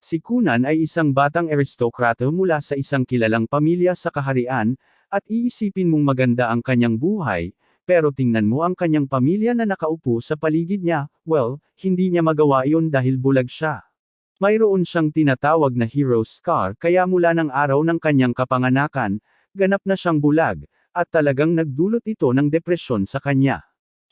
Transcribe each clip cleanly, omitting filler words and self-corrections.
Si Kunan ay isang batang aristokrata mula sa isang kilalang pamilya sa kaharian, at iisipin mong maganda ang kanyang buhay, pero tingnan mo ang kanyang pamilya na nakaupo sa paligid niya, well, hindi niya magawa iyon dahil bulag siya. Mayroon siyang tinatawag na hero scar kaya mula ng araw ng kanyang kapanganakan, ganap na siyang bulag, at talagang nagdulot ito ng depresyon sa kanya.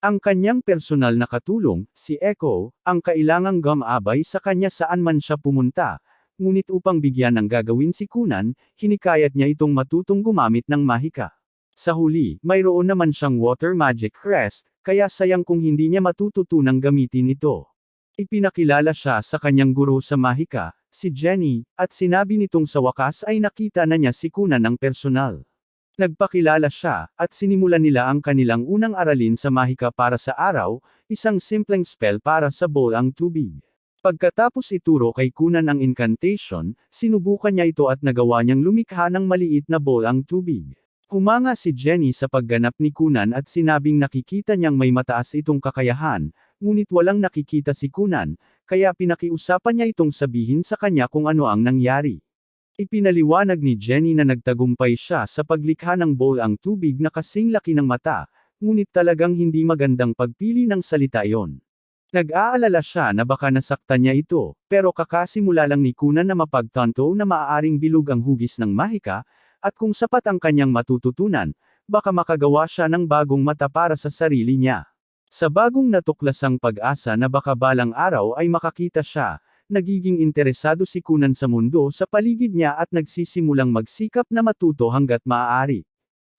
Ang kanyang personal na katulong, si Echo, ang kailangang gumabay sa kanya saan man siya pumunta, ngunit upang bigyan ng gagawin si Kunan, hinikayat niya itong matutong gumamit ng mahika. Sa huli, mayroon naman siyang water magic crest, kaya sayang kung hindi niya matututunang gamitin ito. Ipinakilala siya sa kanyang guro sa mahika, si Jenny, at sinabi nitong sa wakas ay nakita na niya si Kunan ng personal. Nagpakilala siya, at sinimulan nila ang kanilang unang aralin sa mahika para sa araw, isang simpleng spell para sa bowl ang tubig. Pagkatapos ituro kay Kunan ang incantation, sinubukan niya ito at nagawa niyang lumikha ng maliit na bowl ang tubig. Humanga si Jenny sa pagganap ni Kunan at sinabing nakikita niyang may mataas itong kakayahan, ngunit walang nakikita si Kunan, kaya pinakiusapan niya itong sabihin sa kanya kung ano ang nangyari. Ipinaliwanag ni Jenny na nagtagumpay siya sa paglikha ng bowl ang tubig na kasing laki ng mata, ngunit talagang hindi magandang pagpili ng salita iyon. Nag-aalala siya na baka nasaktan niya ito, pero kakasimula lang ni Kunan na mapagtanto na maaaring bilog ang hugis ng mahika, at kung sapat ang kanyang matututunan, baka makagawa siya ng bagong mata para sa sarili niya. Sa bagong natuklasang pag-asa na baka balang araw ay makakita siya, nagiging interesado si Kunan sa mundo sa paligid niya at nagsisimulang magsikap na matuto hanggat maaari.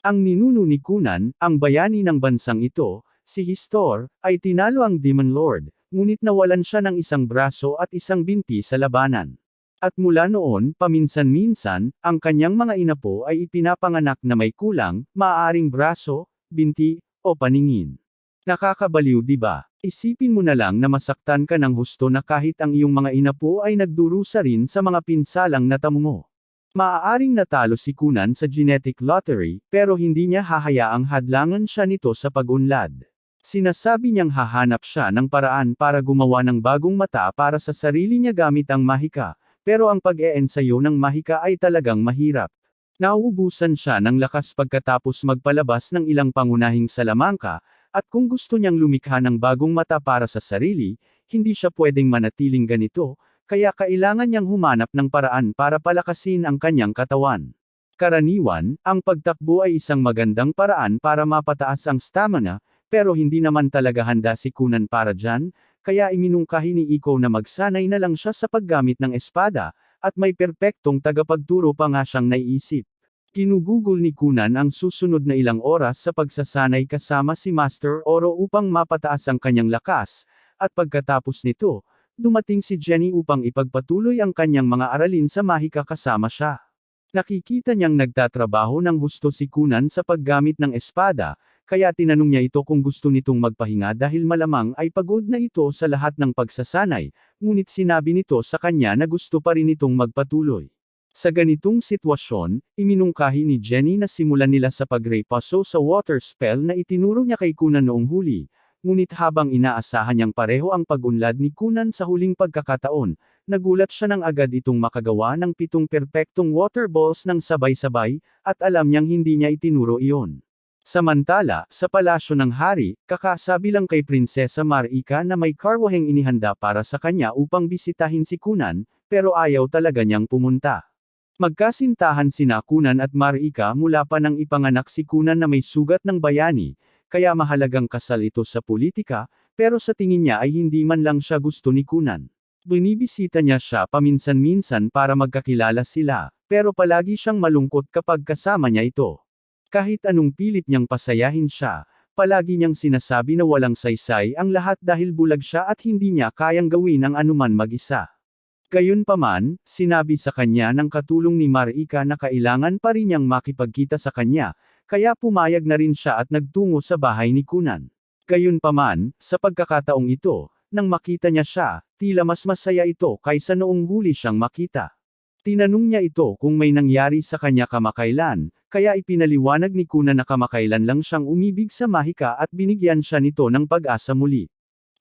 Ang ninuno ni Kunan, ang bayani ng bansang ito, si Histor, ay tinalo ang Demon Lord, ngunit nawalan siya ng isang braso at isang binti sa labanan. At mula noon, paminsan-minsan, ang kanyang mga inapo ay ipinapanganak na may kulang, maaaring braso, binti, o paningin. Nakakabaliw di ba? Isipin mo na lang na masaktan ka ng husto na kahit ang iyong mga inapo ay nagdurusa rin sa mga pinsalang natamo mo. Maaaring natalo si Kunan sa genetic lottery, pero hindi niya hahayaang hadlangan siya nito sa pag-unlad. Sinasabi niyang hahanap siya ng paraan para gumawa ng bagong mata para sa sarili niya gamit ang mahika, pero ang pag-eensayo ng mahika ay talagang mahirap. Nauubusan siya ng lakas pagkatapos magpalabas ng ilang pangunahing salamangka, at kung gusto niyang lumikha ng bagong mata para sa sarili, hindi siya pwedeng manatiling ganito, kaya kailangan niyang humanap ng paraan para palakasin ang kanyang katawan. Karaniwan, ang pagtakbo ay isang magandang paraan para mapataas ang stamina, pero hindi naman talaga handa si Kunan para dyan, kaya iminungkahi ni Iko na magsanay na lang siya sa paggamit ng espada, at may perpektong tagapagturo pa nga siyang naiisip. Ginugugol ni Kunan ang susunod na ilang oras sa pagsasanay kasama si Master Oro upang mapataas ang kanyang lakas, at pagkatapos nito, dumating si Jenny upang ipagpatuloy ang kanyang mga aralin sa mahika kasama siya. Nakikita niyang nagtatrabaho ng husto si Kunan sa paggamit ng espada, kaya tinanong niya ito kung gusto nitong magpahinga dahil malamang ay pagod na ito sa lahat ng pagsasanay, ngunit sinabi nito sa kanya na gusto pa rin itong magpatuloy. Sa ganitong sitwasyon, iminungkahi ni Jenny na simulan nila sa pagrepaso sa water spell na itinuro niya kay Kunan noong huli, ngunit habang inaasahan niyang pareho ang pag-unlad ni Kunan sa huling pagkakataon, nagulat siya nang agad itong makagawa ng 7 perpektong water balls ng sabay-sabay, at alam niyang hindi niya itinuro iyon. Samantala, sa palasyo ng hari, kakasabi lang kay Prinsesa Marika na may karwaheng inihanda para sa kanya upang bisitahin si Kunan, pero ayaw talaga niyang pumunta. Magkasintahan sina Kunan at Marika mula pa nang ipanganak si Kunan na may sugat ng bayani, kaya mahalagang kasal ito sa politika, pero sa tingin niya ay hindi man lang siya gusto ni Kunan. Binibisita niya siya paminsan-minsan para magkakilala sila, pero palagi siyang malungkot kapag kasama niya ito. Kahit anong pilit niyang pasayahin siya, palagi niyang sinasabi na walang saysay ang lahat dahil bulag siya at hindi niya kayang gawin ang anuman mag-isa. Gayunpaman, sinabi sa kanya ng katulong ni Marika na kailangan pa rin niyang makipagkita sa kanya, kaya pumayag na rin siya at nagtungo sa bahay ni Kunan. Gayunpaman, sa pagkakataong ito, nang makita niya siya, tila mas masaya ito kaysa noong huli siyang makita. Tinanong niya ito kung may nangyari sa kanya kamakailan, kaya ipinaliwanag ni Kunan na kamakailan lang siyang umibig sa mahika at binigyan siya nito ng pag-asa muli.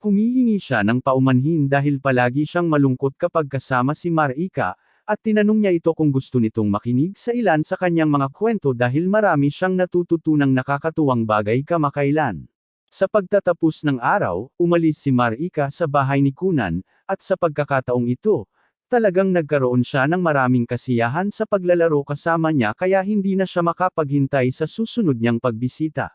Humihingi siya ng paumanhin dahil palagi siyang malungkot kapag kasama si Marika, at tinanong niya ito kung gusto nitong makinig sa ilan sa kanyang mga kwento dahil marami siyang natututunang nakakatuwang bagay kamakailan. Sa pagtatapos ng araw, umalis si Marika sa bahay ni Kunan, at sa pagkakataong ito, talagang nagkaroon siya ng maraming kasiyahan sa paglalaro kasama niya kaya hindi na siya makapaghintay sa susunod niyang pagbisita.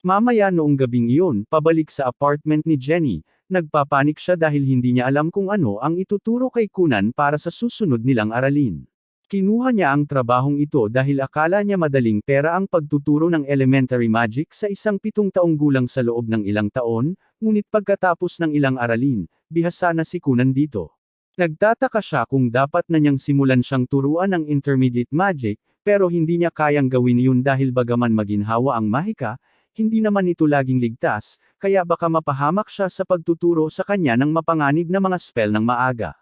Mamaya noong gabing iyon, pabalik sa apartment ni Jenny, nagpapanik siya dahil hindi niya alam kung ano ang ituturo kay Kunan para sa susunod nilang aralin. Kinuha niya ang trabahong ito dahil akala niya madaling pera ang pagtuturo ng elementary magic sa isang 7 taong gulang sa loob ng ilang taon, ngunit pagkatapos ng ilang aralin, bihasa na si Kunan dito. Nagtataka siya kung dapat na niyang simulan siyang turuan ng intermediate magic, pero hindi niya kayang gawin iyon dahil bagaman maginhawa ang mahika, hindi naman ito laging ligtas, kaya baka mapahamak siya sa pagtuturo sa kanya ng mapanganib na mga spell ng maaga.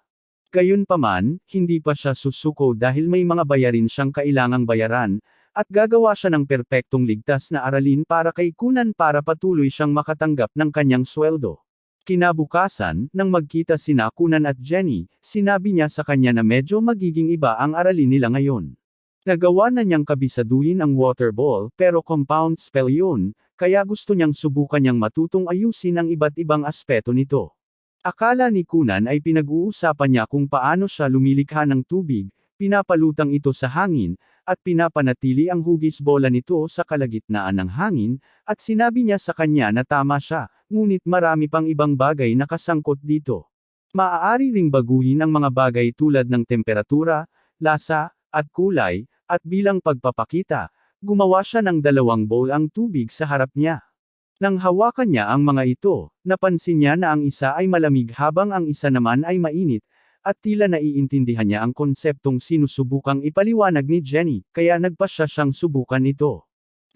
Gayunpaman, hindi pa siya susuko dahil may mga bayarin siyang kailangang bayaran, at gagawa siya ng perpektong ligtas na aralin para kay Kunan para patuloy siyang makatanggap ng kanyang sweldo. Kinabukasan, nang magkita sina Kunan at Jenny, sinabi niya sa kanya na medyo magiging iba ang aralin nila ngayon. Nagawa na niyang kabisaduhin ang water ball, pero compound spell yun, kaya gusto niyang subukan niyang matutong ayusin ang iba't ibang aspeto nito. Akala ni Kunan ay pinag-uusapan niya kung paano siya lumilikha ng tubig, pinapalutang ito sa hangin, at pinapanatili ang hugis bola nito sa kalagitnaan ng hangin, at sinabi niya sa kanya na tama siya, ngunit marami pang ibang bagay na kasangkot dito. Maaari ring baguhin ang mga bagay tulad ng temperatura, lasa, at kulay, at bilang pagpapakita, gumawa siya ng 2 bowl ang tubig sa harap niya. Nang hawakan niya ang mga ito, napansin niya na ang isa ay malamig habang ang isa naman ay mainit, at tila naiintindihan niya ang konseptong sinusubukang ipaliwanag ni Jenny, kaya nagpasya siyang subukan ito.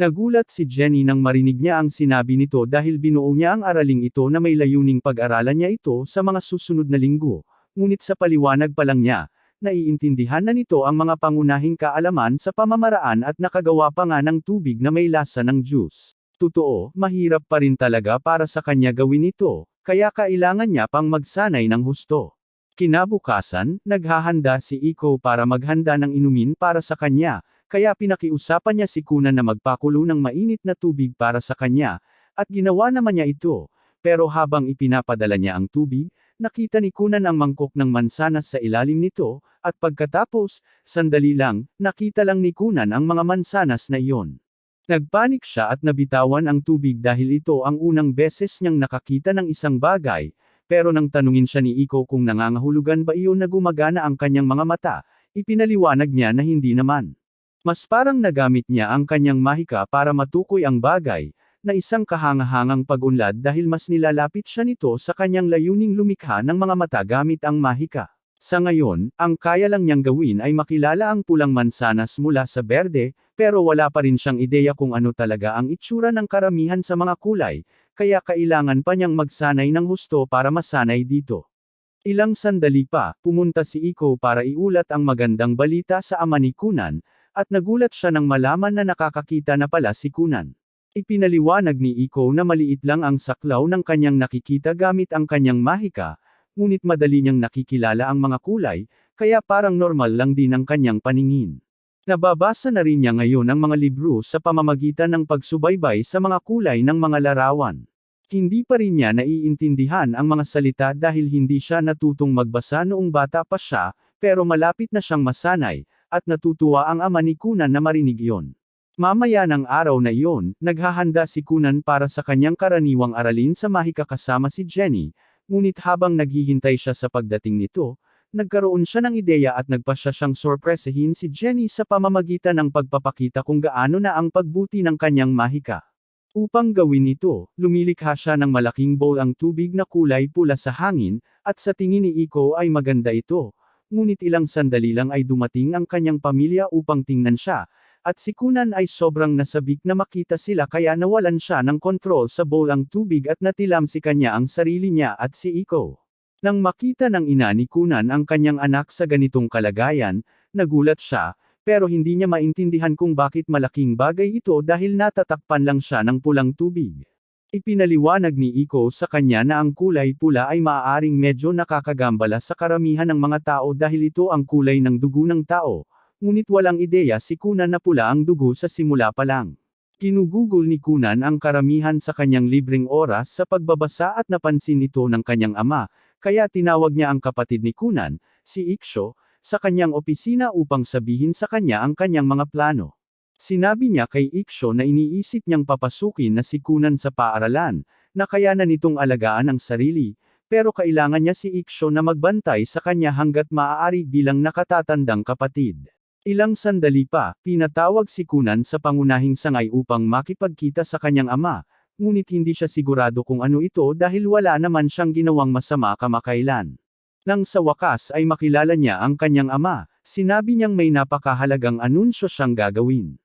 Nagulat si Jenny nang marinig niya ang sinabi nito dahil binuo niya ang araling ito na may layuning pag-aralan niya ito sa mga susunod na linggo, ngunit sa paliwanag pa lang niya, naiintindihan na nito ang mga pangunahing kaalaman sa pamamaraan at nakagawa pa nga ng tubig na may lasa ng juice. Totoo, mahirap pa rin talaga para sa kanya gawin ito, kaya kailangan niya pang magsanay ng husto. Kinabukasan, naghahanda si Iko para maghanda ng inumin para sa kanya, kaya pinakiusapan niya si Kunan na magpakulo ng mainit na tubig para sa kanya, at ginawa naman niya ito, pero habang ipinapadala niya ang tubig, nakita ni Kunan ang mangkok ng mansanas sa ilalim nito, at pagkatapos, sandali lang, nakita lang ni Kunan ang mga mansanas na iyon. Nagpanik siya at nabitawan ang tubig dahil ito ang unang beses niyang nakakita ng isang bagay, pero nang tanungin siya ni Iko kung nangangahulugan ba iyon na gumagana ang kanyang mga mata, ipinaliwanag niya na hindi naman. Mas parang nagamit niya ang kanyang mahika para matukoy ang bagay, na isang kahangahangang pag-unlad dahil mas nilalapit siya nito sa kanyang layuning lumikha ng mga mata gamit ang mahika. Sa ngayon, ang kaya lang niyang gawin ay makilala ang pulang mansanas mula sa berde, pero wala pa rin siyang ideya kung ano talaga ang itsura ng karamihan sa mga kulay, kaya kailangan pa niyang magsanay ng husto para masanay dito. Ilang sandali pa, pumunta si Iko para iulat ang magandang balita sa ama ni Kunan, at nagulat siya nang malaman na nakakakita na pala si Kunan. Ipinaliwanag ni Iko na maliit lang ang saklaw ng kanyang nakikita gamit ang kanyang mahika, ngunit madali niyang nakikilala ang mga kulay, kaya parang normal lang din ang kanyang paningin. Nababasa na rin niya ngayon ang mga libro sa pamamagitan ng pagsubaybay sa mga kulay ng mga larawan. Hindi pa rin niya naiintindihan ang mga salita dahil hindi siya natutong magbasa noong bata pa siya, pero malapit na siyang masanay, at natutuwa ang ama ni Kunan na marinig iyon. Mamaya ng araw na iyon, naghahanda si Kunan para sa kanyang karaniwang aralin sa mahika kasama si Jenny, ngunit habang naghihintay siya sa pagdating nito, nagkaroon siya ng ideya at nagpasya siyang sorpresahin si Jenny sa pamamagitan ng pagpapakita kung gaano na ang pagbuti ng kanyang mahika. Upang gawin ito, lumilikha siya ng malaking bowl ang tubig na kulay pula sa hangin, at sa tingin ni Iko ay maganda ito, ngunit ilang sandali lang ay dumating ang kanyang pamilya upang tingnan siya, at si Kunan ay sobrang nasabik na makita sila kaya nawalan siya ng kontrol sa bowl ang tubig at natilamsi kanya ang sarili niya at si Iko. Nang makita ng ina ni Kunan ang kanyang anak sa ganitong kalagayan, nagulat siya, pero hindi niya maintindihan kung bakit malaking bagay ito dahil natatakpan lang siya ng pulang tubig. Ipinaliwanag ni Iko sa kanya na ang kulay pula ay maaaring medyo nakakagambala sa karamihan ng mga tao dahil ito ang kulay ng dugo ng tao, ngunit walang ideya si Kunan na pula ang dugo sa simula pa lang. Ginugugol ni Kunan ang karamihan sa kanyang libreng oras sa pagbabasa at napansin ito ng kanyang ama, kaya tinawag niya ang kapatid ni Kunan, si Iksho, sa kanyang opisina upang sabihin sa kanya ang kanyang mga plano. Sinabi niya kay Iksho na iniisip niyang papasukin na si Kunan sa paaralan, na kayanan nitong alagaan ang sarili, pero kailangan niya si Iksho na magbantay sa kanya hanggat maaari bilang nakatatandang kapatid. Ilang sandali pa, pinatawag si Kunan sa pangunahing sangay upang makipagkita sa kanyang ama, ngunit hindi siya sigurado kung ano ito dahil wala naman siyang ginawang masama kamakailan. Nang sa wakas ay makilala niya ang kanyang ama, sinabi niyang may napakahalagang anunsyo siyang gagawin.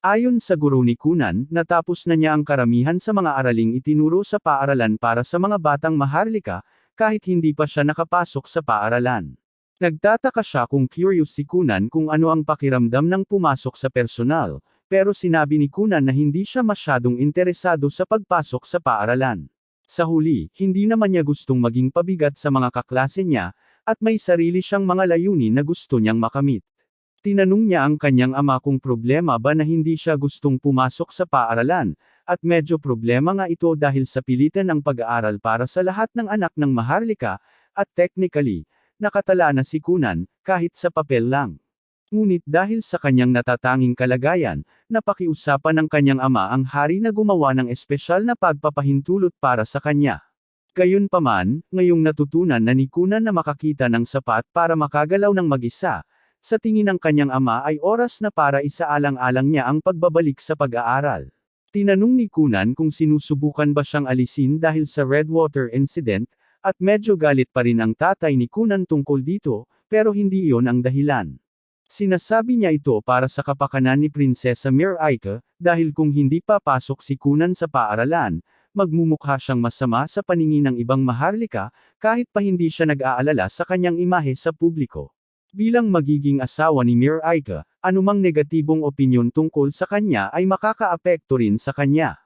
Ayon sa guro ni Kunan, natapos na niya ang karamihan sa mga araling itinuro sa paaralan para sa mga batang maharlika, kahit hindi pa siya nakapasok sa paaralan. Nagtataka siya kung curious si Kunan kung ano ang pakiramdam ng pumasok sa personal, pero sinabi ni Kunan na hindi siya masyadong interesado sa pagpasok sa paaralan. Sa huli, hindi naman niya gustong maging pabigat sa mga kaklase niya, at may sarili siyang mga layunin na gusto niyang makamit. Tinanong niya ang kanyang ama kung problema ba na hindi siya gustong pumasok sa paaralan, at medyo problema nga ito dahil sa pilitan ng pag-aaral para sa lahat ng anak ng maharlika, at technically, nakatala na si Kunan, kahit sa papel lang. Ngunit dahil sa kanyang natatanging kalagayan, napakiusapan ng kanyang ama ang hari na gumawa ng espesyal na pagpapahintulot para sa kanya. Gayunpaman, ngayong natutunan na ni Kunan na makakita ng sapat para makagalaw ng mag-isa, sa tingin ng kanyang ama ay oras na para isaalang-alang niya ang pagbabalik sa pag-aaral. Tinanong ni Kunan kung sinusubukan ba siyang alisin dahil sa Redwater incident, at medyo galit pa rin ang tatay ni Kunan tungkol dito, pero hindi iyon ang dahilan. Sinasabi niya ito para sa kapakanan ni Prinsesa Miraika, dahil kung hindi papasok si Kunan sa paaralan, magmumukha siyang masama sa paningin ng ibang maharlika, kahit pa hindi siya nag-aalala sa kanyang imahe sa publiko. Bilang magiging asawa ni Miraika, anumang negatibong opinyon tungkol sa kanya ay makakaapekto rin sa kanya.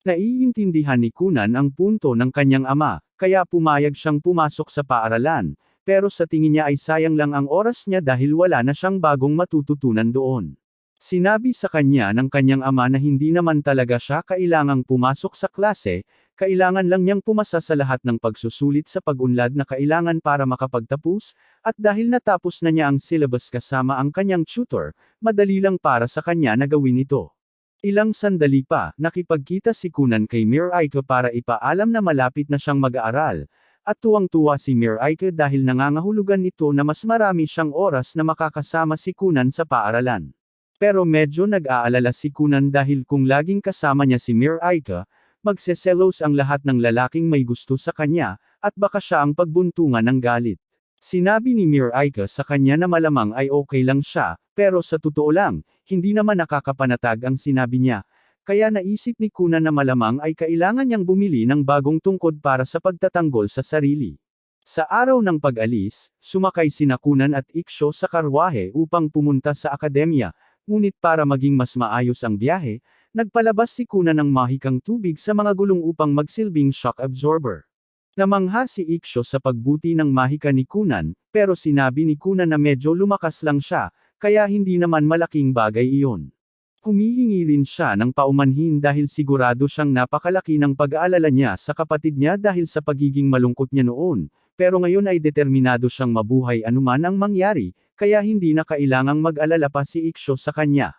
Naiintindihan ni Kunan ang punto ng kanyang ama, kaya pumayag siyang pumasok sa paaralan, pero sa tingin niya ay sayang lang ang oras niya dahil wala na siyang bagong matututunan doon. Sinabi sa kanya ng kanyang ama na hindi naman talaga siya kailangang pumasok sa klase, kailangan lang niyang pumasa sa lahat ng pagsusulit sa pag-unlad na kailangan para makapagtapos, at dahil natapos na niya ang syllabus kasama ang kanyang tutor, madali lang para sa kanya na gawin ito. Ilang sandali pa, nakipagkita si Kunan kay Miraika para ipaalam na malapit na siyang mag-aaral, at tuwang-tuwa si Miraika dahil nangangahulugan ito na mas marami siyang oras na makakasama si Kunan sa paaralan. Pero medyo nag-aalala si Kunan dahil kung laging kasama niya si Miraika, magseselos ang lahat ng lalaking may gusto sa kanya, at baka siya ang pagbuntungan ng galit. Sinabi ni Miraika sa kanya na malamang ay okay lang siya, pero sa totoo lang, hindi naman nakakapanatag ang sinabi niya, kaya naisip ni Kunan na malamang ay kailangan niyang bumili ng bagong tungkod para sa pagtatanggol sa sarili. Sa araw ng pag-alis, sumakay sina Kunan at Iksho sa karwahe upang pumunta sa akademya, ngunit para maging mas maayos ang biyahe, nagpalabas si Kunan ng mahikang tubig sa mga gulong upang magsilbing shock absorber. Namangha si Iksho sa pagbuti ng mahika ni Kunan, pero sinabi ni Kunan na medyo lumakas lang siya, kaya hindi naman malaking bagay iyon. Humihingi rin siya ng paumanhin dahil sigurado siyang napakalaki ng pag-aalala niya sa kapatid niya dahil sa pagiging malungkot niya noon, pero ngayon ay determinado siyang mabuhay anuman ang mangyari, kaya hindi na kailangang mag-alala pa si Iksho sa kanya.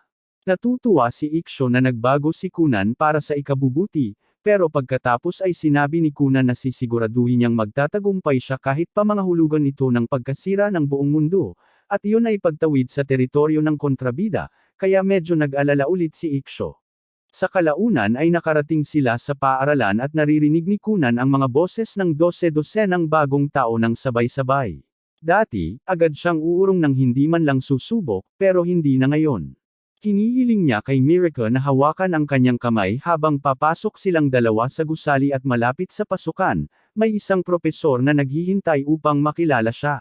Natutuwa si Iksho na nagbago si Kunan para sa ikabubuti, pero pagkatapos ay sinabi ni Kunan na sisiguraduhin niyang magtatagumpay siya kahit pa mangahulugan ito ng pagkasira ng buong mundo, at iyon ay pagtawid sa teritoryo ng kontrabida, kaya medyo nag-alala ulit si Iksho. Sa kalaunan ay nakarating sila sa paaralan at naririnig ni Kunan ang mga boses ng dose-dosenang bagong tao ng sabay-sabay. Dati, agad siyang uurong ng hindi man lang susubok, pero hindi na ngayon. Hinihiling niya kay Miraika na hawakan ang kanyang kamay habang papasok silang dalawa sa gusali at malapit sa pasukan, may isang propesor na naghihintay upang makilala siya.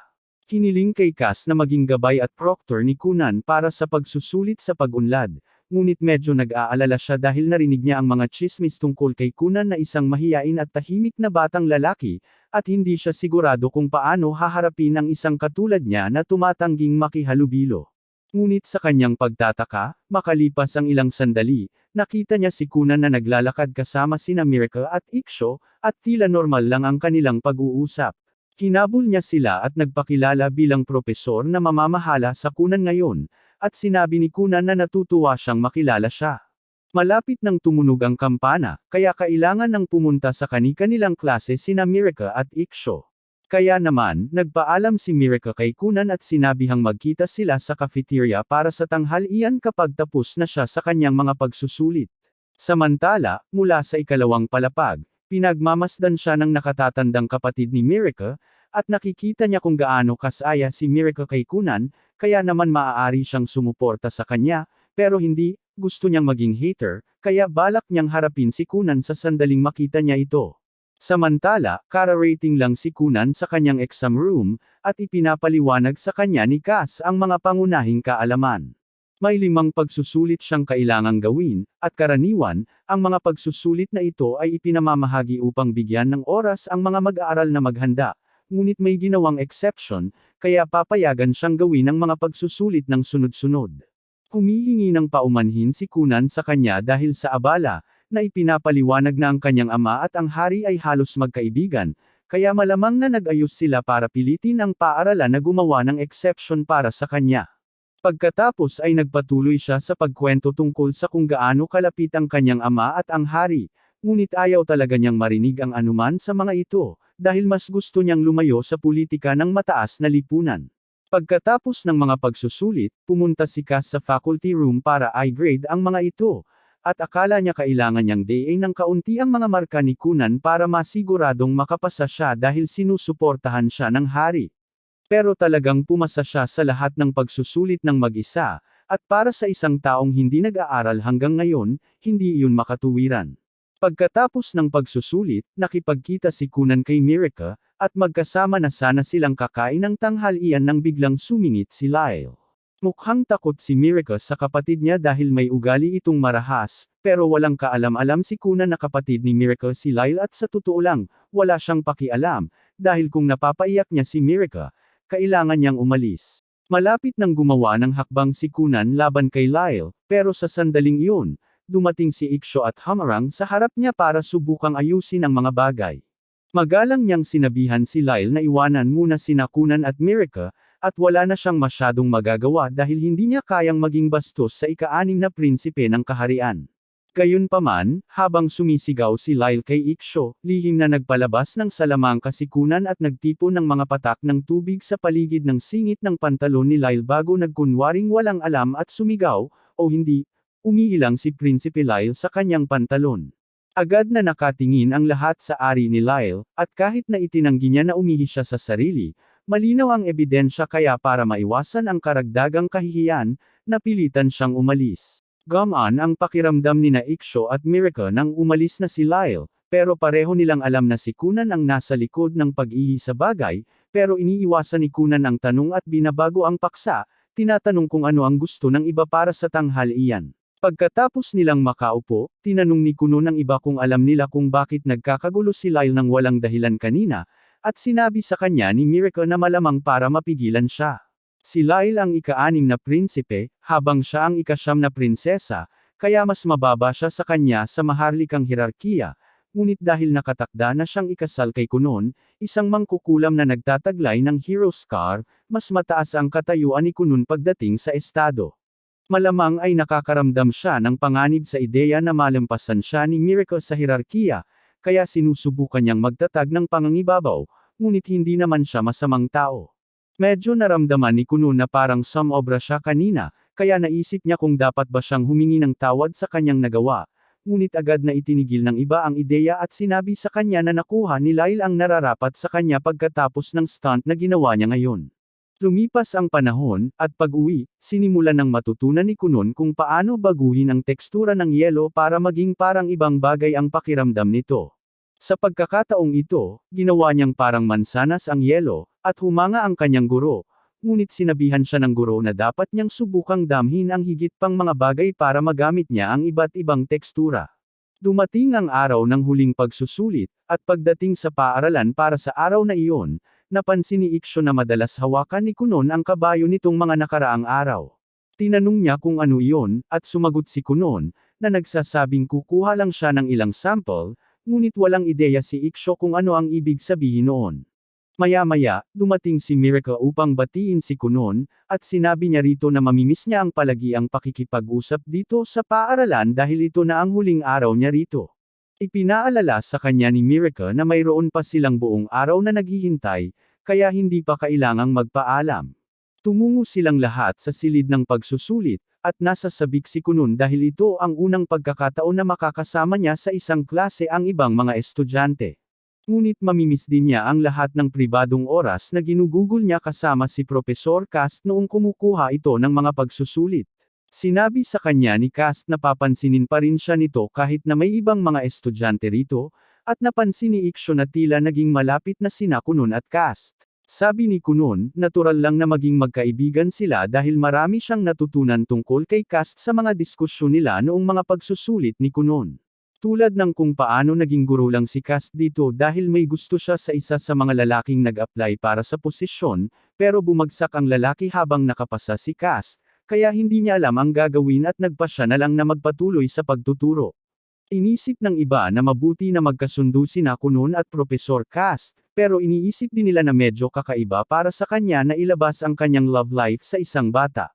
Hiniling kay Cass na maging gabay at proctor ni Kunan para sa pagsusulit sa pag-unlad, ngunit medyo nag-aalala siya dahil narinig niya ang mga tsismis tungkol kay Kunan na isang mahiyain at tahimik na batang lalaki, at hindi siya sigurado kung paano haharapin ang isang katulad niya na tumatangging makihalubilo. Ngunit sa kanyang pagtataka, makalipas ang ilang sandali, nakita niya si Kunan na naglalakad kasama sina Miracle at Iksho, at tila normal lang ang kanilang pag-uusap. Hinabol niya sila at nagpakilala bilang propesor na mamamahala sa Kunan ngayon, at sinabi ni Kunan na natutuwa siyang makilala siya. Malapit nang tumunog ang kampana, kaya kailangan nang pumunta sa kani-kanilang klase sina Miracle at Iksho. Kaya naman, nagpaalam si Miracle kay Kunan at sinabihang magkita sila sa cafeteria para sa tanghalian kapag tapos na siya sa kanyang mga pagsusulit. Samantala, mula sa ikalawang palapag, pinagmamasdan siya ng nakatatandang kapatid ni Miracle, at nakikita niya kung gaano kasaya si Miracle kay Kunan, kaya naman maaari siyang sumuporta sa kanya, pero hindi, gusto niyang maging hater, kaya balak niyang harapin si Kunan sa sandaling makita niya ito. Samantala, kararating lang si Kunan sa kanyang exam room, at ipinapaliwanag sa kanya ni Cass ang mga pangunahing kaalaman. May 5 pagsusulit siyang kailangang gawin, at karaniwan, ang mga pagsusulit na ito ay ipinamamahagi upang bigyan ng oras ang mga mag-aaral na maghanda, ngunit may ginawang exception, kaya papayagan siyang gawin ang mga pagsusulit ng sunod-sunod. Humihingi ng paumanhin si Kunan sa kanya dahil sa abala, na ipinapaliwanag na ang kanyang ama at ang hari ay halos magkaibigan, kaya malamang na nag-ayos sila para pilitin ang paaralan na gumawa ng exception para sa kanya. Pagkatapos ay nagpatuloy siya sa pagkwento tungkol sa kung gaano kalapit ang kanyang ama at ang hari, ngunit ayaw talaga niyang marinig ang anuman sa mga ito, dahil mas gusto niyang lumayo sa politika ng mataas na lipunan. Pagkatapos ng mga pagsusulit, pumunta si Cass sa faculty room para i-grade ang mga ito, at akala niya kailangan niyang day ng kaunti ang mga marka ni Kunan para masiguradong makapasa siya dahil sinusuportahan siya ng hari. Pero talagang pumasa siya sa lahat ng pagsusulit ng mag-isa, at para sa isang taong hindi nag-aaral hanggang ngayon, hindi iyon makatuwiran. Pagkatapos ng pagsusulit, nakipagkita si Kunan kay Miracle, at magkasama na sana silang kakain ng tanghalian nang biglang sumingit si Lyle. Mukhang takot si Miracle sa kapatid niya dahil may ugali itong marahas, pero walang kaalam-alam si Kunan na kapatid ni Miracle si Lyle at sa totoo lang, wala siyang pakialam, dahil kung napapaiyak niya si Miracle, kailangan niyang umalis. Malapit nang gumawa ng hakbang si Kunan laban kay Lyle, pero sa sandaling iyon, dumating si Iksho at Hamarang sa harap niya para subukang ayusin ang mga bagay. Magalang niyang sinabihan si Lyle na iwanan muna sina Kunan at Miracle, at wala na siyang masyadong magagawa dahil hindi niya kayang maging bastos sa ika-6 na prinsipe ng kaharian. Gayunpaman, habang sumisigaw si Lyle kay Iksho, lihim na nagpalabas ng salamangka si Kunan at nagtipon ng mga patak ng tubig sa paligid ng singit ng pantalon ni Lyle bago nagkunwaring walang alam at sumigaw, o hindi, umiilang si Prinsipe Lyle sa kanyang pantalon. Agad na nakatingin ang lahat sa ari ni Lyle, at kahit na itinanggi niya na umihi siya sa sarili, malinaw ang ebidensya kaya para maiwasan ang karagdagang kahihiyan, napilitan siyang umalis. Gumaan ang pakiramdam nina Iksho at Miracle nang umalis na si Lyle, pero pareho nilang alam na si Kunan ang nasa likod ng pag-ihi sa bagay, pero iniiwasan ni Kunan ang tanong at binabago ang paksa, tinatanong kung ano ang gusto ng iba para sa tanghalian. Pagkatapos nilang makaupo, tinanong ni Kunan ang iba kung alam nila kung bakit nagkakagulo si Lyle nang walang dahilan kanina, at sinabi sa kanya ni Miracle na malamang para mapigilan siya. Si Lyle ang ika-6 na prinsipe, habang siya ang ika-9 na prinsesa, kaya mas mababa siya sa kanya sa maharlikang hirarkiya, ngunit dahil nakatakda na siyang ikasal kay Kunon, isang mangkukulam na nagtataglay ng hero scar, mas mataas ang katayuan ni Kunon pagdating sa estado. Malamang ay nakakaramdam siya ng panganib sa ideya na malampasan siya ni Miracle sa hirarkiya, kaya sinusubukan niyang magtatag ng pangangibabaw, ngunit hindi naman siya masamang tao. Medyo naramdaman ni Kuno na parang sumobra siya kanina, kaya naisip niya kung dapat ba siyang humingi ng tawad sa kanyang nagawa, ngunit agad na itinigil ng iba ang ideya at sinabi sa kanya na nakuha ni Lyle ang nararapat sa kanya pagkatapos ng stunt na ginawa niya ngayon. Lumipas ang panahon, at pag-uwi, sinimulan ng matutunan ni Kunon kung paano baguhin ang tekstura ng yelo para maging parang ibang bagay ang pakiramdam nito. Sa pagkakataong ito, ginawa niyang parang mansanas ang yelo, at humanga ang kanyang guro, ngunit sinabihan siya ng guro na dapat niyang subukang damhin ang higit pang mga bagay para magamit niya ang iba't ibang tekstura. Dumating ang araw ng huling pagsusulit, at pagdating sa paaralan para sa araw na iyon, napansin ni Iksho na madalas hawakan ni Kunon ang kabayo nitong mga nakaraang araw. Tinanong niya kung ano iyon, at sumagot si Kunon, na nagsasabing kukuha lang siya ng ilang sample, ngunit walang ideya si Iksho kung ano ang ibig sabihin noon. Maya-maya, dumating si Miracle upang batiin si Kunon, at sinabi niya rito na mamimiss niya ang palagiang pakikipag-usap dito sa paaralan dahil ito na ang huling araw niya rito. Ipinaalala sa kanya ni Miracle na mayroon pa silang buong araw na naghihintay, kaya hindi pa kailangang magpaalam. Tumungo silang lahat sa silid ng pagsusulit, at nasa sabik si Kunon dahil ito ang unang pagkakataon na makakasama niya sa isang klase ang ibang mga estudyante. Ngunit mamimiss din niya ang lahat ng pribadong oras na ginugugol niya kasama si Profesor Cast noong kumukuha ito ng mga pagsusulit. Sinabi sa kanya ni Cast na papansinin pa rin siya nito kahit na may ibang mga estudyante rito, at napansin ni Iksho na tila naging malapit na sina Kunon at Cast. Sabi ni Kunon, natural lang na maging magkaibigan sila dahil marami siyang natutunan tungkol kay Cast sa mga diskusyon nila noong mga pagsusulit ni Kunon. Tulad ng kung paano naging guro lang si Cast dito dahil may gusto siya sa isa sa mga lalaking nag-apply para sa posisyon, pero bumagsak ang lalaki habang nakapasa si Cast, kaya hindi niya alam ang gagawin at nagpa siya na lang na magpatuloy sa pagtuturo. Inisip ng iba na mabuti na magkasundo sina Kunon at Profesor Cast, pero iniisip din nila na medyo kakaiba para sa kanya na ilabas ang kanyang love life sa isang bata.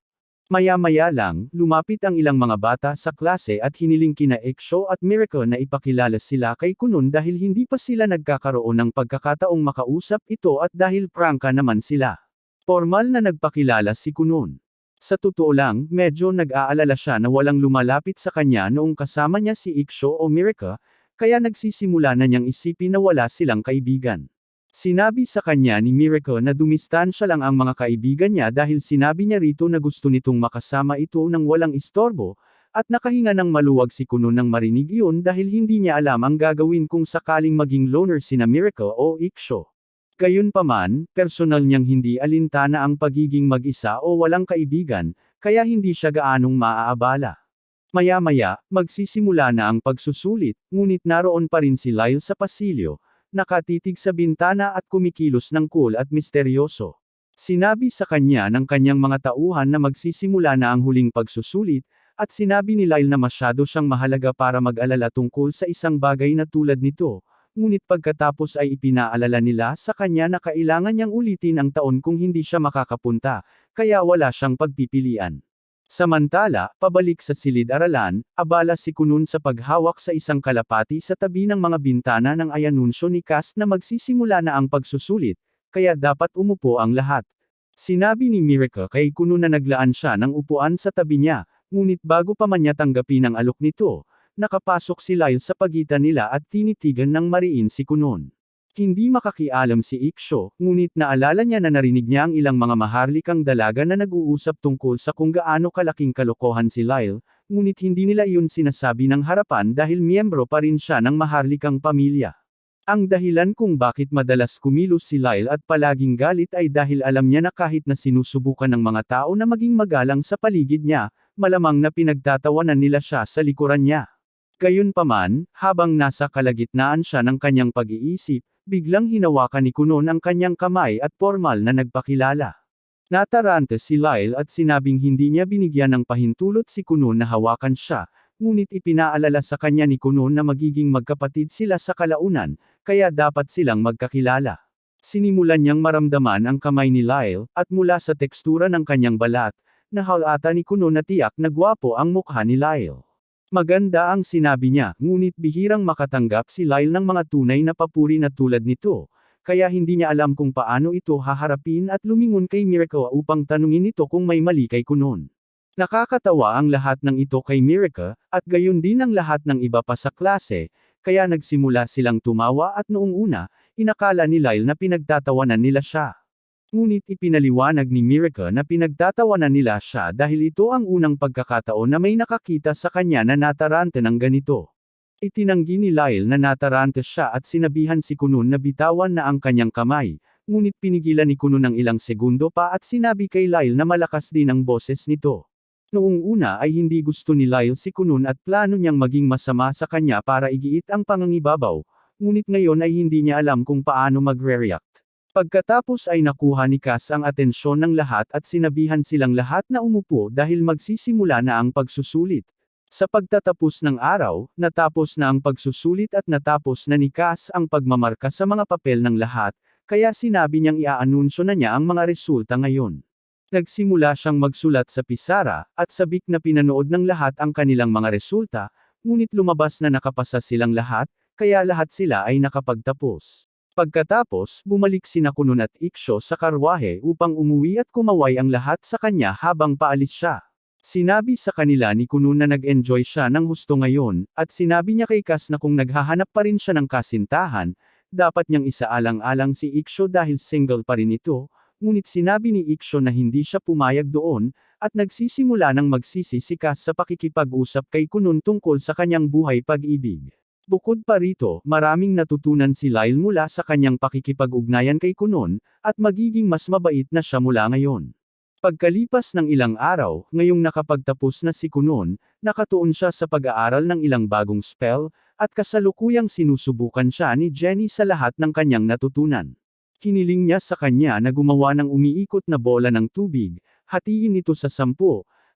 Maya-maya lang, lumapit ang ilang mga bata sa klase at hiniling kina Iksho at Miracle na ipakilala sila kay Kunon dahil hindi pa sila nagkakaroon ng pagkakataong makausap ito at dahil prangka naman sila. Formal na nagpakilala si Kunon. Sa totoo lang, medyo nag-aalala siya na walang lumalapit sa kanya noong kasama niya si Iksho o Miracle, kaya nagsisimula na niyang isipin na wala silang kaibigan. Sinabi sa kanya ni Miracle na dumistansya lang ang mga kaibigan niya dahil sinabi niya rito na gusto nitong makasama ito nang walang istorbo, at nakahinga ng maluwag si Kunon nang marinig iyon dahil hindi niya alam ang gagawin kung sakaling maging loner sina Miracle o Iksho. Gayunpaman, personal niyang hindi alintana ang pagiging mag-isa o walang kaibigan, kaya hindi siya gaanong maaabala. Maya-maya, magsisimula na ang pagsusulit, ngunit naroon pa rin si Lyle sa pasilyo, nakatitig sa bintana at kumikilos ng cool at misteryoso. Sinabi sa kanya ng kanyang mga tauhan na magsisimula na ang huling pagsusulit, at sinabi ni Lyle na masyado siyang mahalaga para mag-alala tungkol sa isang bagay na tulad nito, ngunit pagkatapos ay ipinaalala nila sa kanya na kailangan niyang ulitin ang taon kung hindi siya makakapunta, kaya wala siyang pagpipilian. Samantala, pabalik sa silid-aralan, abala si Kunon sa paghawak sa isang kalapati sa tabi ng mga bintana ng ayanunsyo ni Cast na magsisimula na ang pagsusulit, kaya dapat umupo ang lahat. Sinabi ni Miracle kay Kunon na naglaan siya ng upuan sa tabi niya, ngunit bago pa man niya tanggapin ang alok nito, nakapasok si Lyle sa pagitan nila at tinitigan ng mariin si Kunon. Hindi makakialam si Iksho, ngunit naalala niya na narinig niya ang ilang mga maharlikang dalaga na nag-uusap tungkol sa kung gaano kalaking kalokohan si Lyle, ngunit hindi nila iyon sinasabi ng harapan dahil miyembro pa rin siya ng maharlikang pamilya. Ang dahilan kung bakit madalas kumilos si Lyle at palaging galit ay dahil alam niya na kahit na sinusubukan ng mga tao na maging magalang sa paligid niya, malamang na pinagtatawanan nila siya sa likuran niya. Gayunpaman, habang nasa kalagitnaan siya ng kanyang pag-iisip, biglang hinawakan ni Kunon ang kanyang kamay at formal na nagpakilala. Natarante si Lyle at sinabing hindi niya binigyan ng pahintulot si Kunon na hawakan siya, ngunit ipinaalala sa kanya ni Kunon na magiging magkapatid sila sa kalaunan, kaya dapat silang magkakilala. Sinimulan niyang maramdaman ang kamay ni Lyle, at mula sa tekstura ng kanyang balat, nahalata ni Kunon na tiyak na gwapo ang mukha ni Lyle. Maganda ang sinabi niya, ngunit bihirang makatanggap si Lyle ng mga tunay na papuri na tulad nito, kaya hindi niya alam kung paano ito haharapin at lumingon kay Miracle upang tanungin ito kung may mali kay Kunon. Nakakatawa ang lahat ng ito kay Miracle, at gayon din ang lahat ng iba pa sa klase, kaya nagsimula silang tumawa at noong una, inakala ni Lyle na pinagtatawanan nila siya. Ngunit ipinaliwanag ni Miracle na pinagtatawanan nila siya dahil ito ang unang pagkakataon na may nakakita sa kanya na natarante ng ganito. Itinanggi ni Lyle na natarante siya at sinabihan si Kunon na bitawan na ang kanyang kamay, ngunit pinigilan ni Kuno ng ilang segundo pa at sinabi kay Lyle na malakas din ang boses nito. Noong una ay hindi gusto ni Lyle si Kunun at plano niyang maging masama sa kanya para igiit ang pangangibabaw, ngunit ngayon ay hindi niya alam kung paano magre-react. Pagkatapos ay nakuha ni Cass ang atensyon ng lahat at sinabihan silang lahat na umupo dahil magsisimula na ang pagsusulit. Sa pagtatapos ng araw, natapos na ang pagsusulit at natapos na ni Cass ang pagmamarka sa mga papel ng lahat, kaya sinabi niyang iaanunsyo na niya ang mga resulta ngayon. Nagsimula siyang magsulat sa pisara, at sabik na pinanood ng lahat ang kanilang mga resulta, ngunit lumabas na nakapasa silang lahat, kaya lahat sila ay nakapagtapos. Pagkatapos, bumalik sina Kunun at Iksho sa karwahe upang umuwi at kumaway ang lahat sa kanya habang paalis siya. Sinabi sa kanila ni Kunun na nag-enjoy siya ng husto ngayon, at sinabi niya kay Cass na kung naghahanap pa rin siya ng kasintahan, dapat niyang isaalang-alang si Iksho dahil single pa rin ito, ngunit sinabi ni Iksho na hindi siya pumayag doon, at nagsisimula ng magsisi si Cass sa pakikipag-usap kay Kunun tungkol sa kanyang buhay pag-ibig. Bukod pa rito, maraming natutunan si Lyle mula sa kanyang pakikipag-ugnayan kay Kunun, at magiging mas mabait na siya mula ngayon. Pagkalipas ng ilang araw, ngayong nakapagtapos na si Kunun, nakatuon siya sa pag-aaral ng ilang bagong spell, at kasalukuyang sinusubukan siya ni Jenny sa lahat ng kanyang natutunan. Hiniling niya sa kanya na gumawa ng umiikot na bola ng tubig, hatiin ito sa 10,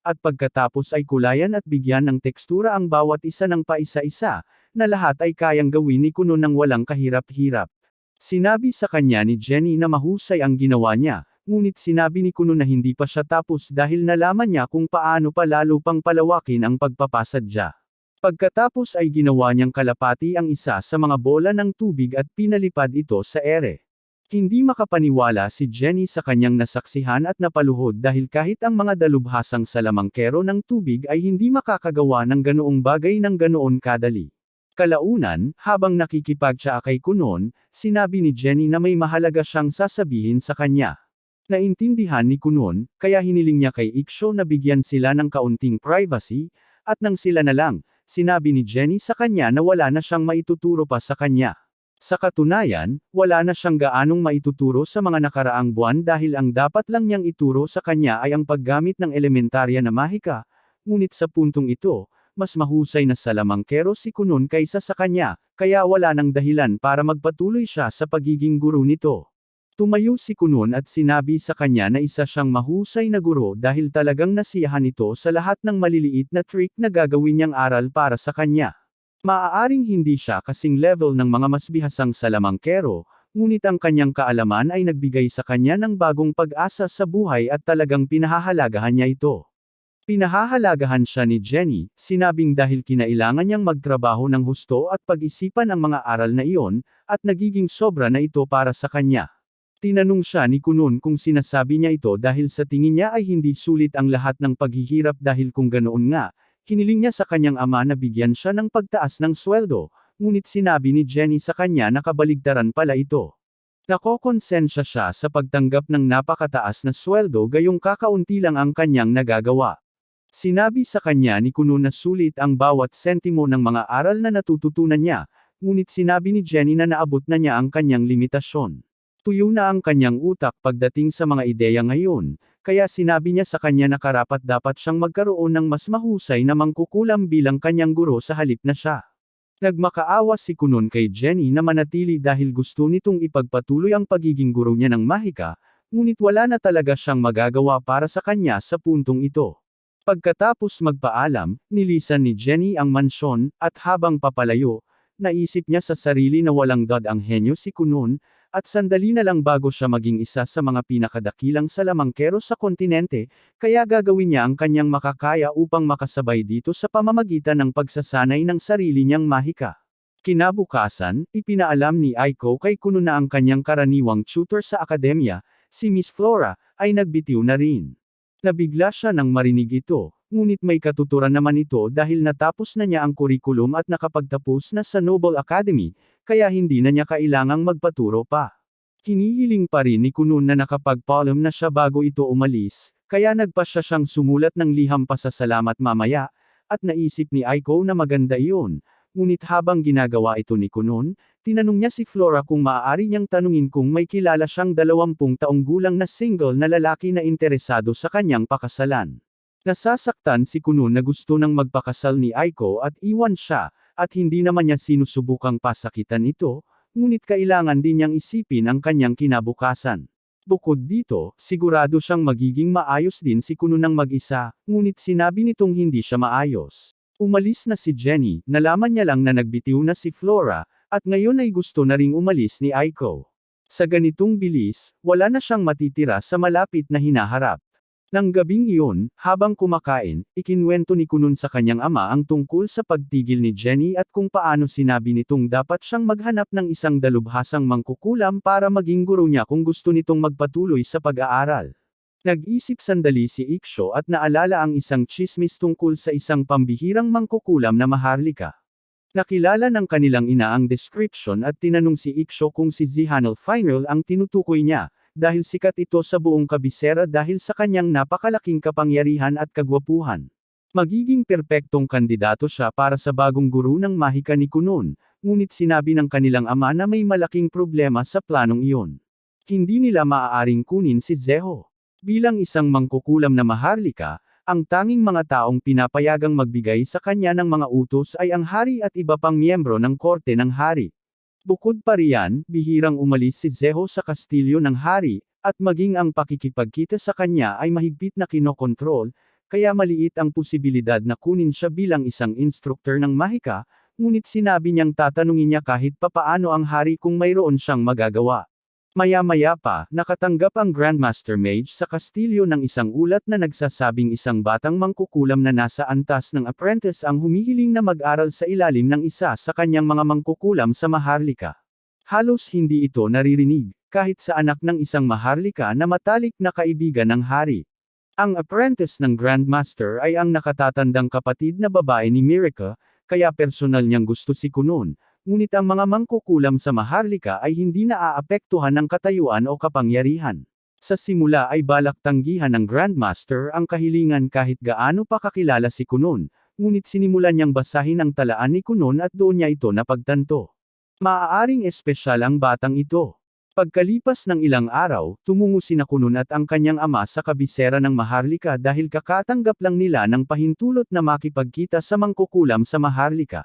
at pagkatapos ay kulayan at bigyan ng tekstura ang bawat isa ng paisa-isa, na lahat ay kayang gawin ni Kunun ng walang kahirap-hirap. Sinabi sa kanya ni Jenny na mahusay ang ginawa niya, ngunit sinabi ni Kunun na hindi pa siya tapos dahil nalaman niya kung paano pa lalo pang palawakin ang pagpapasadya. Pagkatapos ay ginawa niyang kalapati ang isa sa mga bola ng tubig at pinalipad ito sa ere. Hindi makapaniwala si Jenny sa kanyang nasaksihan at napaluhod dahil kahit ang mga dalubhasang salamangkero ng tubig ay hindi makakagawa ng ganoong bagay ng ganoon kadali. Kalaunan, habang nakikipagtsa kay Kunun, sinabi ni Jenny na may mahalaga siyang sasabihin sa kanya. Naintindihan ni Kunun, kaya hiniling niya kay Iksho na bigyan sila ng kaunting privacy, at nang sila na lang, sinabi ni Jenny sa kanya na wala na siyang maituturo pa sa kanya. Sa katunayan, wala na siyang gaanong maituturo sa mga nakaraang buwan dahil ang dapat lang niyang ituro sa kanya ay ang paggamit ng elementarya na mahika, ngunit sa puntong ito, mas mahusay na salamangkero si Kunun kaysa sa kanya, kaya wala nang dahilan para magpatuloy siya sa pagiging guro nito. Tumayo si Kunun at sinabi sa kanya na isa siyang mahusay na guro dahil talagang nasiyahan ito sa lahat ng maliliit na trick na gagawin niyang aral para sa kanya. Maaaring hindi siya kasing level ng mga mas bihasang salamangkero, ngunit ang kanyang kaalaman ay nagbigay sa kanya ng bagong pag-asa sa buhay at talagang pinahahalagahan niya ito. Pinahahalagahan siya ni Jenny, sinabing dahil kinailangan niyang magtrabaho ng husto at pag-isipan ang mga aral na iyon, at nagiging sobra na ito para sa kanya. Tinanong siya ni Kunun kung sinasabi niya ito dahil sa tingin niya ay hindi sulit ang lahat ng paghihirap dahil kung ganoon nga, hiniling niya sa kanyang ama na bigyan siya ng pagtaas ng sweldo, ngunit sinabi ni Jenny sa kanya na kabaligtaran pala ito. Nakokonsensya siya sa pagtanggap ng napakataas na sweldo gayong kakaunti lang ang kanyang nagagawa. Sinabi sa kanya ni Kunun na sulit ang bawat sentimo ng mga aral na natututunan niya, ngunit sinabi ni Jenny na naabot na niya ang kanyang limitasyon. Tuyo na ang kanyang utak pagdating sa mga ideya ngayon, kaya sinabi niya sa kanya na karapat-dapat siyang magkaroon ng mas mahusay na mangkukulam bilang kanyang guro sa halip na siya. Nagmakaawa si Kunun kay Jenny na manatili dahil gusto nitong ipagpatuloy ang pagiging guro niya ng mahika, ngunit wala na talaga siyang magagawa para sa kanya sa puntong ito. Pagkatapos magpaalam, nilisan ni Jenny ang mansyon, at habang papalayo, naisip niya sa sarili na walang dad ang henyo si Kunun, at sandali na lang bago siya maging isa sa mga pinakadakilang salamangkero sa kontinente, kaya gagawin niya ang kanyang makakaya upang makasabay dito sa pamamagitan ng pagsasanay ng sarili niyang mahika. Kinabukasan, ipinaalam ni Aiko kay Kunun na ang kanyang karaniwang tutor sa akademya, si Miss Flora, ay nagbitiw na rin. Nabigla siya nang marinig ito, ngunit may katuturan naman ito dahil natapos na niya ang kurikulum at nakapagtapos na sa Noble Academy, kaya hindi na niya kailangang magpaturo pa. Hinihiling pa rin ni Kunun na nakapag-palm na siya bago ito umalis, kaya nagpasya siyang sumulat ng liham pasasalamat mamaya, at naisip ni Aiko na maganda iyon. Ngunit habang ginagawa ito ni Kunun, Tinanong niya si Flora kung maaari niyang tanungin kung may kilala siyang 20 taong gulang na single na lalaki na interesado sa kanyang pakasalan. Nasasaktan si Kunun na gusto nang magpakasal ni Aiko at iwan siya, at hindi naman niya sinusubukang pasakitan ito, ngunit kailangan din niyang isipin ang kanyang kinabukasan. Bukod dito, sigurado siyang magiging maayos din si Kunun ng mag-isa, ngunit sinabi nitong hindi siya maayos. Umalis na si Jenny, nalaman niya lang na nagbitiw na si Flora, at ngayon ay gusto na ring umalis ni Aiko. Sa ganitong bilis, wala na siyang matitira sa malapit na hinaharap. Nang gabing iyon, habang kumakain, ikinwento ni Kunun sa kanyang ama ang tungkol sa pagtigil ni Jenny at kung paano sinabi nitong dapat siyang maghanap ng isang dalubhasang mangkukulam para maging guro niya kung gusto nitong magpatuloy sa pag-aaral. Nag-isip sandali si Iksho at naalala ang isang tsismis tungkol sa isang pambihirang mangkukulam na Maharlika. Nakilala ng kanilang ina ang description at tinanong si Iksho kung si Zihanel Final ang tinutukoy niya, dahil sikat ito sa buong kabisera dahil sa kanyang napakalaking kapangyarihan at kagwapuhan. Magiging perpektong kandidato siya para sa bagong guru ng mahika ni Kunun, ngunit sinabi ng kanilang ama na may malaking problema sa planong iyon. Hindi nila maaaring kunin si Zeho. Bilang isang mangkukulam na Maharlika, ang tanging mga taong pinapayagang magbigay sa kanya ng mga utos ay ang hari at iba pang miyembro ng korte ng hari. Bukod pa riyan, bihirang umalis si Zeho sa kastilyo ng hari, at maging ang pakikipagkita sa kanya ay mahigpit na kinokontrol, kaya maliit ang posibilidad na kunin siya bilang isang instruktor ng mahika, ngunit sinabi niyang tatanungin niya kahit papaano ang hari kung mayroon siyang magagawa. Maya-maya pa, nakatanggap ang Grandmaster Mage sa kastilyo ng isang ulat na nagsasabing isang batang mangkukulam na nasa antas ng apprentice ang humihiling na mag-aral sa ilalim ng isa sa kanyang mga mangkukulam sa Maharlika. Halos hindi ito naririnig, kahit sa anak ng isang Maharlika na matalik na kaibigan ng hari. Ang apprentice ng Grandmaster ay ang nakatatandang kapatid na babae ni Miracle, kaya personal niyang gusto si Kunun. Ngunit ang mga mangkukulam sa Maharlika ay hindi naaapektuhan ng katayuan o kapangyarihan. Sa simula ay balak tanggihan ng Grandmaster ang kahilingan kahit gaano pa kakilala si Kunun, ngunit sinimulan niyang basahin ang talaan ni Kunun at doon niya ito napagtanto. Maaaring espesyal ang batang ito. Pagkalipas ng ilang araw, tumungo sina Kunun at ang kanyang ama sa kabisera ng Maharlika dahil kakatanggap lang nila ng pahintulot na makipagkita sa mangkukulam sa Maharlika.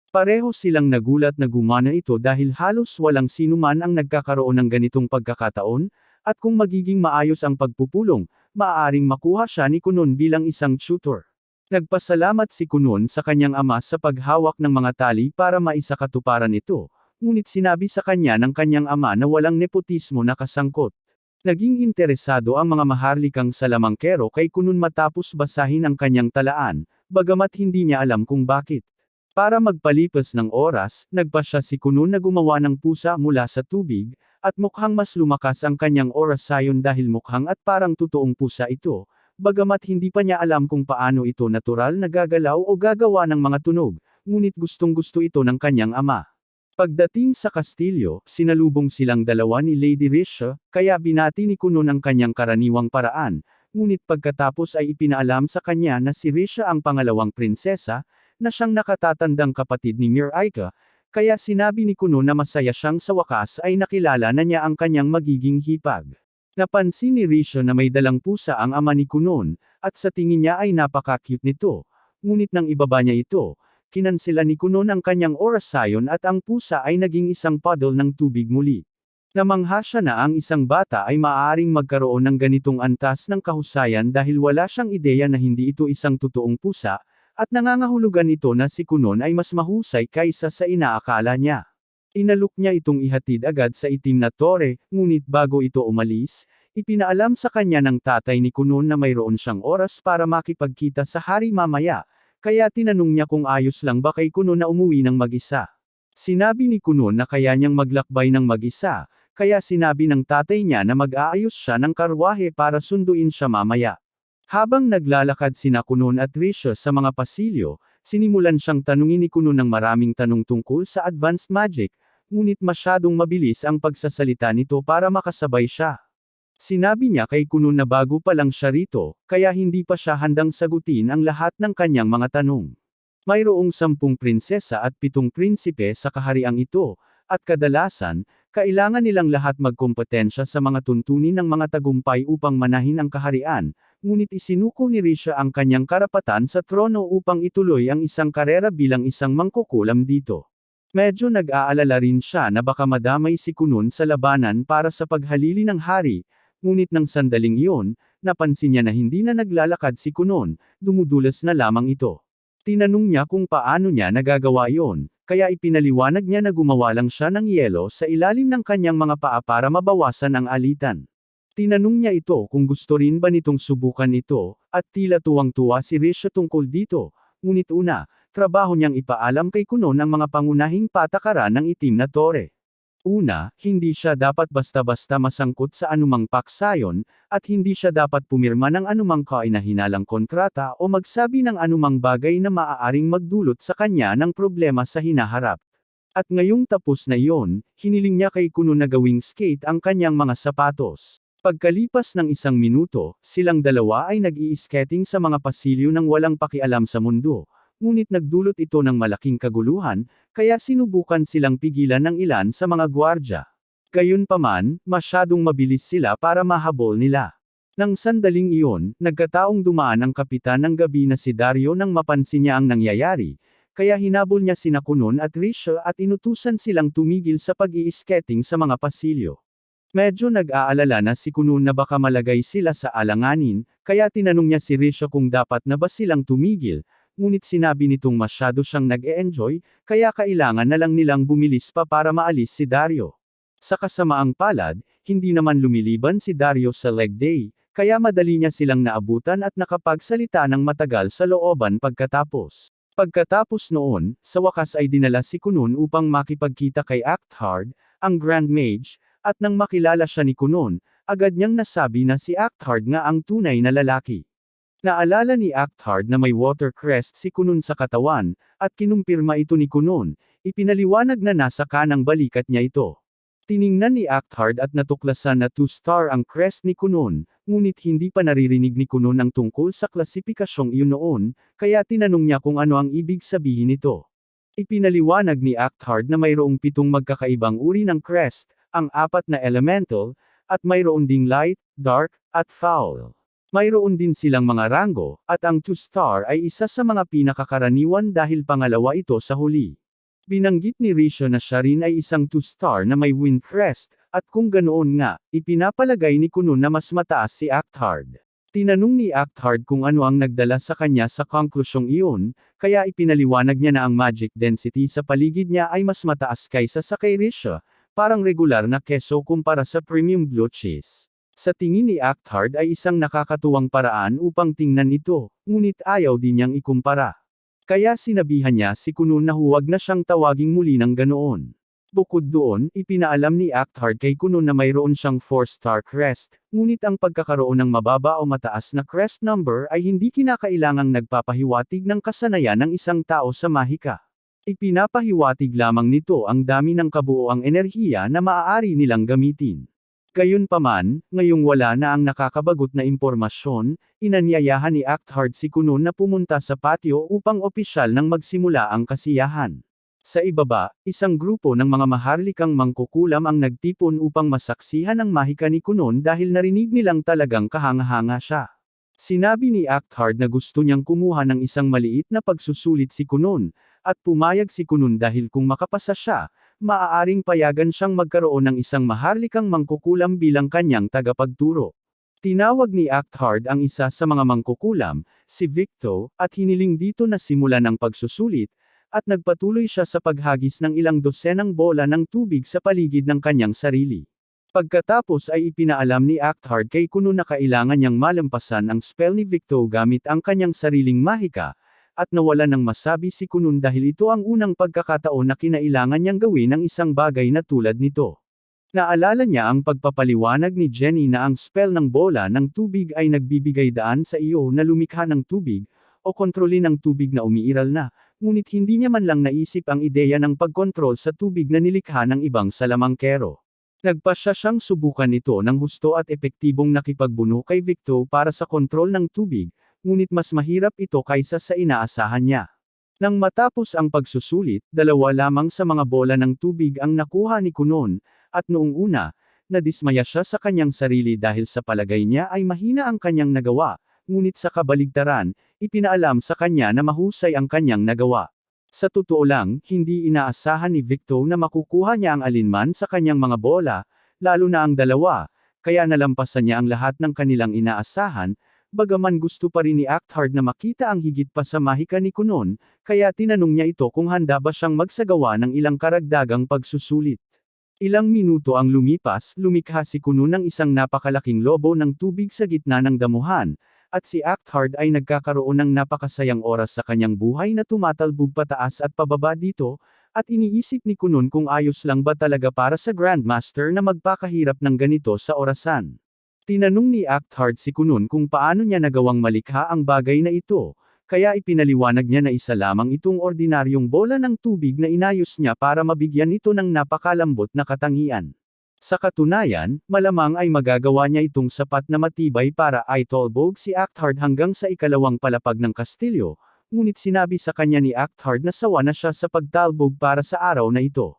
Pareho silang nagulat na gumana ito dahil halos walang sinuman ang nagkakaroon ng ganitong pagkakataon, at kung magiging maayos ang pagpupulong, maaaring makuha siya ni Kunun bilang isang tutor. Nagpasalamat si Kunun sa kanyang ama sa paghawak ng mga tali para maisakatuparan ito, ngunit sinabi sa kanya ng kanyang ama na walang nepotismo na kasangkot. Naging interesado ang mga Maharlikang salamangkero kay Kunun matapos basahin ang kanyang talaan, bagamat hindi niya alam kung bakit. Para magpalipas ng oras, nagpasya si Kunun na gumawa ng pusa mula sa tubig, at mukhang mas lumakas ang kanyang orasayon dahil mukhang at parang totoong pusa ito, bagamat hindi pa niya alam kung paano ito natural na gagalaw o gagawa ng mga tunog, ngunit gustong-gusto ito ng kanyang ama. Pagdating sa kastilyo, sinalubong silang dalawa ni Lady Risha, kaya binati ni Kunun ang kanyang karaniwang paraan, ngunit pagkatapos ay ipinaalam sa kanya na si Risha ang pangalawang prinsesa, na siyang nakatatandang kapatid ni Miraika, kaya sinabi ni Kunun na masaya siyang sa wakas ay nakilala na niya ang kanyang magiging hipag. Napansin ni Risha na may dalang pusa ang ama ni Kunun, at sa tingin niya ay napaka-cute nito, ngunit nang ibaba niya ito, kinansela ni Kunun ang kanyang orasayon at ang pusa ay naging isang puddle ng tubig muli. Namangha siya na ang isang bata ay maaaring magkaroon ng ganitong antas ng kahusayan dahil wala siyang ideya na hindi ito isang totoong pusa, at nangangahulugan ito na si Kunun ay mas mahusay kaysa sa inaakala niya. Inalok niya itong ihatid agad sa itim na tore, ngunit bago ito umalis, ipinaalam sa kanya ng tatay ni Kunun na mayroon siyang oras para makipagkita sa hari mamaya, kaya tinanong niya kung ayos lang ba kay Kunun na umuwi ng mag-isa. Sinabi ni Kunun na kaya niyang maglakbay ng mag-isa, kaya sinabi ng tatay niya na mag-aayos siya ng karwahe para sunduin siya mamaya. Habang naglalakad sina Kunun at Risha sa mga pasilyo, sinimulan siyang tanungin ni Kunun ng maraming tanong tungkol sa advanced magic, ngunit masyadong mabilis ang pagsasalita nito para makasabay siya. Sinabi niya kay Kunun na bago pa lang siya rito, kaya hindi pa siya handang sagutin ang lahat ng kanyang mga tanong. Mayroong 10 prinsesa at 7 prinsipe sa kahariang ito, At kadalasan, kailangan nilang lahat magkompetensya sa mga tuntunin ng mga tagumpay upang manahin ang kaharian, ngunit isinuko ni Risha ang kanyang karapatan sa trono upang ituloy ang isang karera bilang isang mangkukulam dito. Medyo nag-aalala rin siya na baka madamay si Kunun sa labanan para sa paghalili ng hari, ngunit nang sandaling iyon, napansin niya na hindi na naglalakad si Kunun, dumudulas na lamang ito. Tinanong niya kung paano niya nagagawa iyon, kaya ipinaliwanag niya na gumawa lang siya ng yelo sa ilalim ng kanyang mga paa para mabawasan ang alitan. Tinanong niya ito kung gusto rin ba nitong subukan ito, at tila tuwang-tuwa si Risha tungkol dito, ngunit una, trabaho niyang ipaalam kay Kunun ang mga pangunahing patakaran ng itim na tore. Una, hindi siya dapat basta-basta masangkot sa anumang paksayon, at hindi siya dapat pumirma ng anumang kahinahinalang kontrata o magsabi ng anumang bagay na maaaring magdulot sa kanya ng problema sa hinaharap. At ngayong tapos na iyon, hiniling niya kay Kunun na gawing skate ang kanyang mga sapatos. Pagkalipas ng 1 minuto, silang dalawa ay nag-i-skating sa mga pasilyo ng walang pakialam sa mundo. Ngunit nagdulot ito ng malaking kaguluhan, kaya sinubukan silang pigilan ng ilan sa mga gwardya. Gayunpaman, masyadong mabilis sila para mahabol nila. Nang sandaling iyon, nagkataong dumaan ang kapitan ng gabi na si Dario nang mapansin niya ang nangyayari, kaya hinabol niya sina Kunun at Risha at inutusan silang tumigil sa pag-i-skating sa mga pasilyo. Medyo nag-aalala na si Kunun na baka malagay sila sa alanganin, kaya tinanong niya si Risha kung dapat na ba silang tumigil, ngunit sinabi nitong masyado siyang nag-e-enjoy, kaya kailangan na lang nilang bumilis pa para maalis si Dario. Sa kasamaang palad, hindi naman lumiliban si Dario sa leg day, kaya madali niya silang naabutan at nakapagsalita ng matagal sa looban pagkatapos. Pagkatapos noon, sa wakas ay dinala si Kunun upang makipagkita kay Akthard, ang Grand Mage, at nang makilala siya ni Kunun, agad niyang nasabi na si Akthard nga ang tunay na lalaki. Naalala ni Akthard na may water crest si Kunun sa katawan, at kinumpirma ito ni Kunun, ipinaliwanag na nasa kanang balikat niya ito. Tiningnan ni Akthard at natuklasan na 2-star ang crest ni Kunun, ngunit hindi pa naririnig ni Kunun ang tungkol sa klasipikasyong iyon noon, kaya tinanong niya kung ano ang ibig sabihin nito. Ipinaliwanag ni Akthard na mayroong 7 magkakaibang uri ng crest, ang 4 na elemental, at mayroon ding light, dark, at foul. Mayroon din silang mga ranggo, at ang 2-star ay isa sa mga pinakakaraniwan dahil pangalawa ito sa huli. Binanggit ni Risha na siya rin ay isang 2-star na may wind crest, at kung ganoon nga, ipinapalagay ni Kunun na mas mataas si Akthard. Tinanong ni Akthard kung ano ang nagdala sa kanya sa konklusyong iyon, kaya ipinaliwanag niya na ang magic density sa paligid niya ay mas mataas kaysa sa kay Risha, parang regular na keso kumpara sa premium blue cheese. Sa tingin ni Akthard ay isang nakakatuwang paraan upang tingnan ito, ngunit ayaw din niyang ikumpara. Kaya sinabihan niya si Kunun na huwag na siyang tawaging muli ng ganoon. Bukod doon, ipinaalam ni Akthard kay Kunun na mayroon siyang 4-star crest, ngunit ang pagkakaroon ng mababa o mataas na crest number ay hindi kinakailangang nagpapahiwatig ng kasanayan ng isang tao sa mahika. Ipinapahiwatig lamang nito ang dami ng kabuoang enerhiya na maaari nilang gamitin. Gayunpaman, ngayong wala na ang nakakabagot na impormasyon, inanyayahan ni Akthard si Kunun na pumunta sa patio upang opisyal nang magsimula ang kasiyahan. Sa ibaba, isang grupo ng mga maharlikang mangkukulam ang nagtipon upang masaksihan ang mahika ni Kunun dahil narinig nilang talagang kahanga-hanga siya. Sinabi ni Akthard na gusto niyang kumuha ng isang maliit na pagsusulit si Kunun, at pumayag si Kunun dahil kung makapasa siya, maaaring payagan siyang magkaroon ng isang maharlikang mangkukulam bilang kanyang tagapagturo. Tinawag ni Akthard ang isa sa mga mangkukulam, si Victo, at hiniling dito na simulan ang pagsusulit, at nagpatuloy siya sa paghagis ng ilang dosenang bola ng tubig sa paligid ng kanyang sarili. Pagkatapos ay ipinaalam ni Akthard kay Kunun na kailangan niyang malampasan ang spell ni Victo gamit ang kanyang sariling mahika, at nawala ng masabi si Kunun dahil ito ang unang pagkakataon na kinailangan niyang gawin ang isang bagay na tulad nito. Naalala niya ang pagpapaliwanag ni Jenny na ang spell ng bola ng tubig ay nagbibigay daan sa iyo na lumikha ng tubig, o kontrolin ang tubig na umiiral na, ngunit hindi niya man lang naisip ang ideya ng pagkontrol sa tubig na nilikha ng ibang salamangkero. Nagpasya siyang subukan ito ng husto at epektibong nakipagbuno kay Victo para sa kontrol ng tubig, ngunit mas mahirap ito kaysa sa inaasahan niya. Nang matapos ang pagsusulit, dalawa lamang sa mga bola ng tubig ang nakuha ni Kunon, at noong una, nadismaya siya sa kanyang sarili dahil sa palagay niya ay mahina ang kanyang nagawa, ngunit sa kabaligtaran, ipinaalam sa kanya na mahusay ang kanyang nagawa. Sa totoo lang, hindi inaasahan ni Victor na makukuha niya ang alinman sa kanyang mga bola, lalo na ang dalawa, kaya nalampasan niya ang lahat ng kanilang inaasahan. Bagaman gusto pa rin ni Acthard na makita ang higit pa sa mahika ni Kunon, kaya tinanong niya ito kung handa ba siyang magsagawa ng ilang karagdagang pagsusulit. Ilang minuto ang lumipas, lumikha si Kunon ng isang napakalaking lobo ng tubig sa gitna ng damuhan, at si Acthard ay nagkakaroon ng napakasayang oras sa kanyang buhay na tumatalbog pataas at pababa dito, at iniisip ni Kunon kung ayos lang ba talaga para sa Grandmaster na magpakahirap ng ganito sa orasan. Tinanong ni Acthard si Kunon kung paano niya nagawang malikha ang bagay na ito, kaya ipinaliwanag niya na isa lamang itong ordinaryong bola ng tubig na inayos niya para mabigyan ito ng napakalambot na katangian. Sa katunayan, malamang ay magagawa niya itong sapat na matibay para itolbog si Acthard hanggang sa ikalawang palapag ng kastilyo, ngunit sinabi sa kanya ni Acthard na sawa na siya sa pagtalbog para sa araw na ito.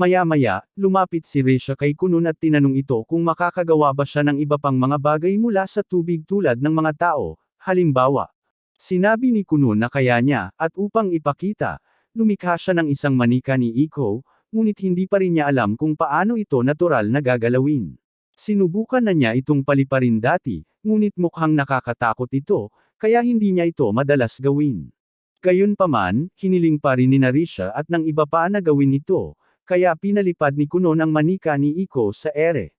Maya-maya, lumapit si Risha kay Kunon at tinanong ito kung makakagawa ba siya ng iba pang mga bagay mula sa tubig tulad ng mga tao, halimbawa. Sinabi ni Kunon na kaya niya, at upang ipakita, lumikha siya ng isang manika ni Iko, ngunit hindi pa rin niya alam kung paano ito natural na gagalawin. Sinubukan na niya itong paliparin dati, ngunit mukhang nakakatakot ito, kaya hindi niya ito madalas gawin. Gayunpaman, hiniling pa rin ni Risha at ng iba pa na gawin ito, kaya pinalipad ni Kunon ang manika ni Iko sa ere.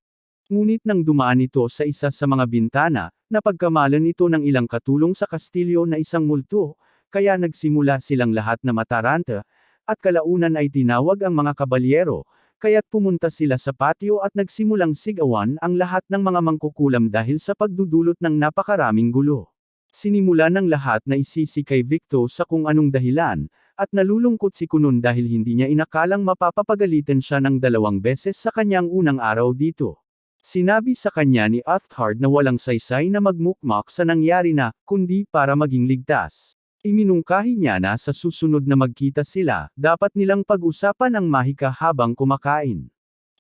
Ngunit nang dumaan ito sa isa sa mga bintana, napagkamalan ito ng ilang katulong sa kastilyo na isang multo, kaya nagsimula silang lahat na mataranta, at kalaunan ay tinawag ang mga kabalyero, kaya't pumunta sila sa patio at nagsimulang sigawan ang lahat ng mga mangkukulam dahil sa pagdudulot ng napakaraming gulo. Sinimula ng lahat na isisi kay Victor sa kung anong dahilan, at nalulungkot si Kunon dahil hindi niya inakalang mapapapagalitan siya ng 2 beses sa kanyang unang araw dito. Sinabi sa kanya ni Acthard na walang saysay na magmukmak sa nangyari na, kundi para maging ligtas. Iminungkahi niya na sa susunod na magkita sila, dapat nilang pag-usapan ang mahika habang kumakain.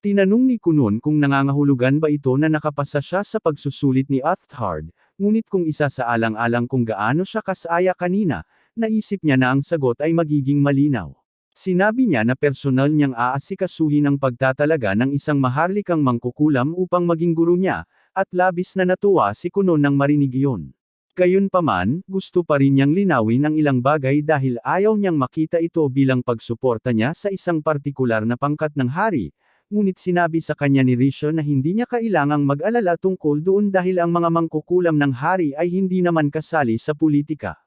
Tinanong ni Kunon kung nangangahulugan ba ito na nakapasa siya sa pagsusulit ni Acthard, ngunit kung isa sa alang-alang kung gaano siya kasaya kanina, naisip niya na ang sagot ay magiging malinaw. Sinabi niya na personal niyang aasikasuhin ang pagtatalaga ng isang maharlikang mangkukulam upang maging guro niya, at labis na natuwa si Kunon nang marinig iyon. Gayunpaman, gusto pa rin niyang linawin ang ilang bagay dahil ayaw niyang makita ito bilang pagsuporta niya sa isang partikular na pangkat ng hari, ngunit sinabi sa kanya ni Risha na hindi niya kailangang mag-alala tungkol doon dahil ang mga mangkukulam ng hari ay hindi naman kasali sa politika.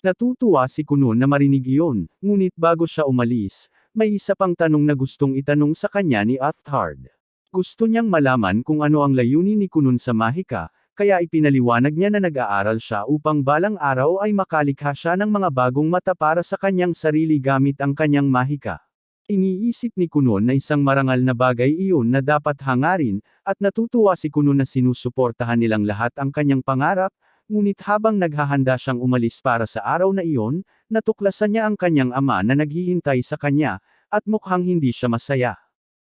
Natutuwa si Kunon na marinig iyon, ngunit bago siya umalis, may isa pang tanong na gustong itanong sa kanya ni Acthard. Gusto niyang malaman kung ano ang layunin ni Kunon sa mahika, kaya ipinaliwanag niya na nag-aaral siya upang balang araw ay makalikha siya ng mga bagong mata para sa kanyang sarili gamit ang kanyang mahika. Iniisip ni Kunon na isang marangal na bagay iyon na dapat hangarin, at natutuwa si Kunon na sinusuportahan nilang lahat ang kanyang pangarap. Ngunit habang naghahanda siyang umalis para sa araw na iyon, natuklasan niya ang kanyang ama na naghihintay sa kanya, at mukhang hindi siya masaya.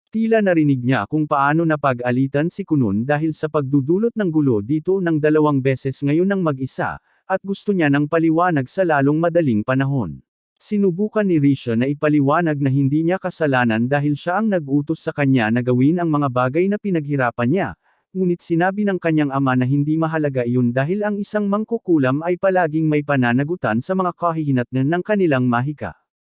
Tila narinig niya kung paano napag-alitan si Kunon dahil sa pagdudulot ng gulo dito ng 2 beses ngayon ng mag-isa, at gusto niya ng paliwanag sa lalong madaling panahon. Sinubukan ni Risha na ipaliwanag na hindi niya kasalanan dahil siya ang nag-utos sa kanya na gawin ang mga bagay na pinaghirapan niya, ngunit sinabi ng kanyang ama na hindi mahalaga iyon dahil ang isang mangkukulam ay palaging may pananagutan sa mga kahihinatnan ng kanilang mahika.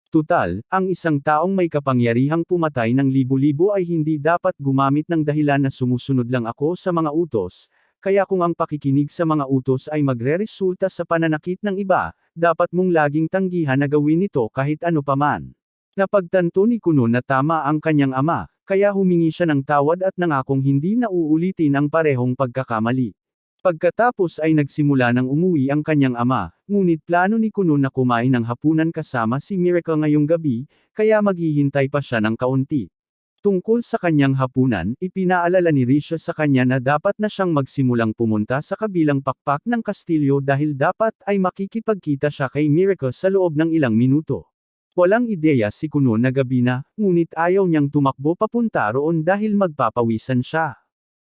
Tutal, ang isang taong may kapangyarihang pumatay ng libo-libo ay hindi dapat gumamit ng dahilan na sumusunod lang ako sa mga utos, kaya kung ang pakikinig sa mga utos ay magreresulta sa pananakit ng iba, dapat mong laging tanggihan na gawin ito kahit ano paman. Napagtanto ni Kunon na tama ang kanyang ama, kaya humingi siya ng tawad at nangakong hindi na uulitin ang parehong pagkakamali. Pagkatapos ay nagsimula ng umuwi ang kanyang ama, ngunit plano ni Kunon na kumain ng hapunan kasama si Miracle ngayong gabi, kaya maghihintay pa siya ng kaunti. Tungkol sa kanyang hapunan, ipinaalala ni Risha sa kanya na dapat na siyang magsimulang pumunta sa kabilang pakpak ng kastilyo dahil dapat ay makikipagkita siya kay Miracle sa loob ng ilang minuto. Walang ideya si Kuno na gabi na, ngunit ayaw niyang tumakbo papunta roon dahil magpapawisan siya.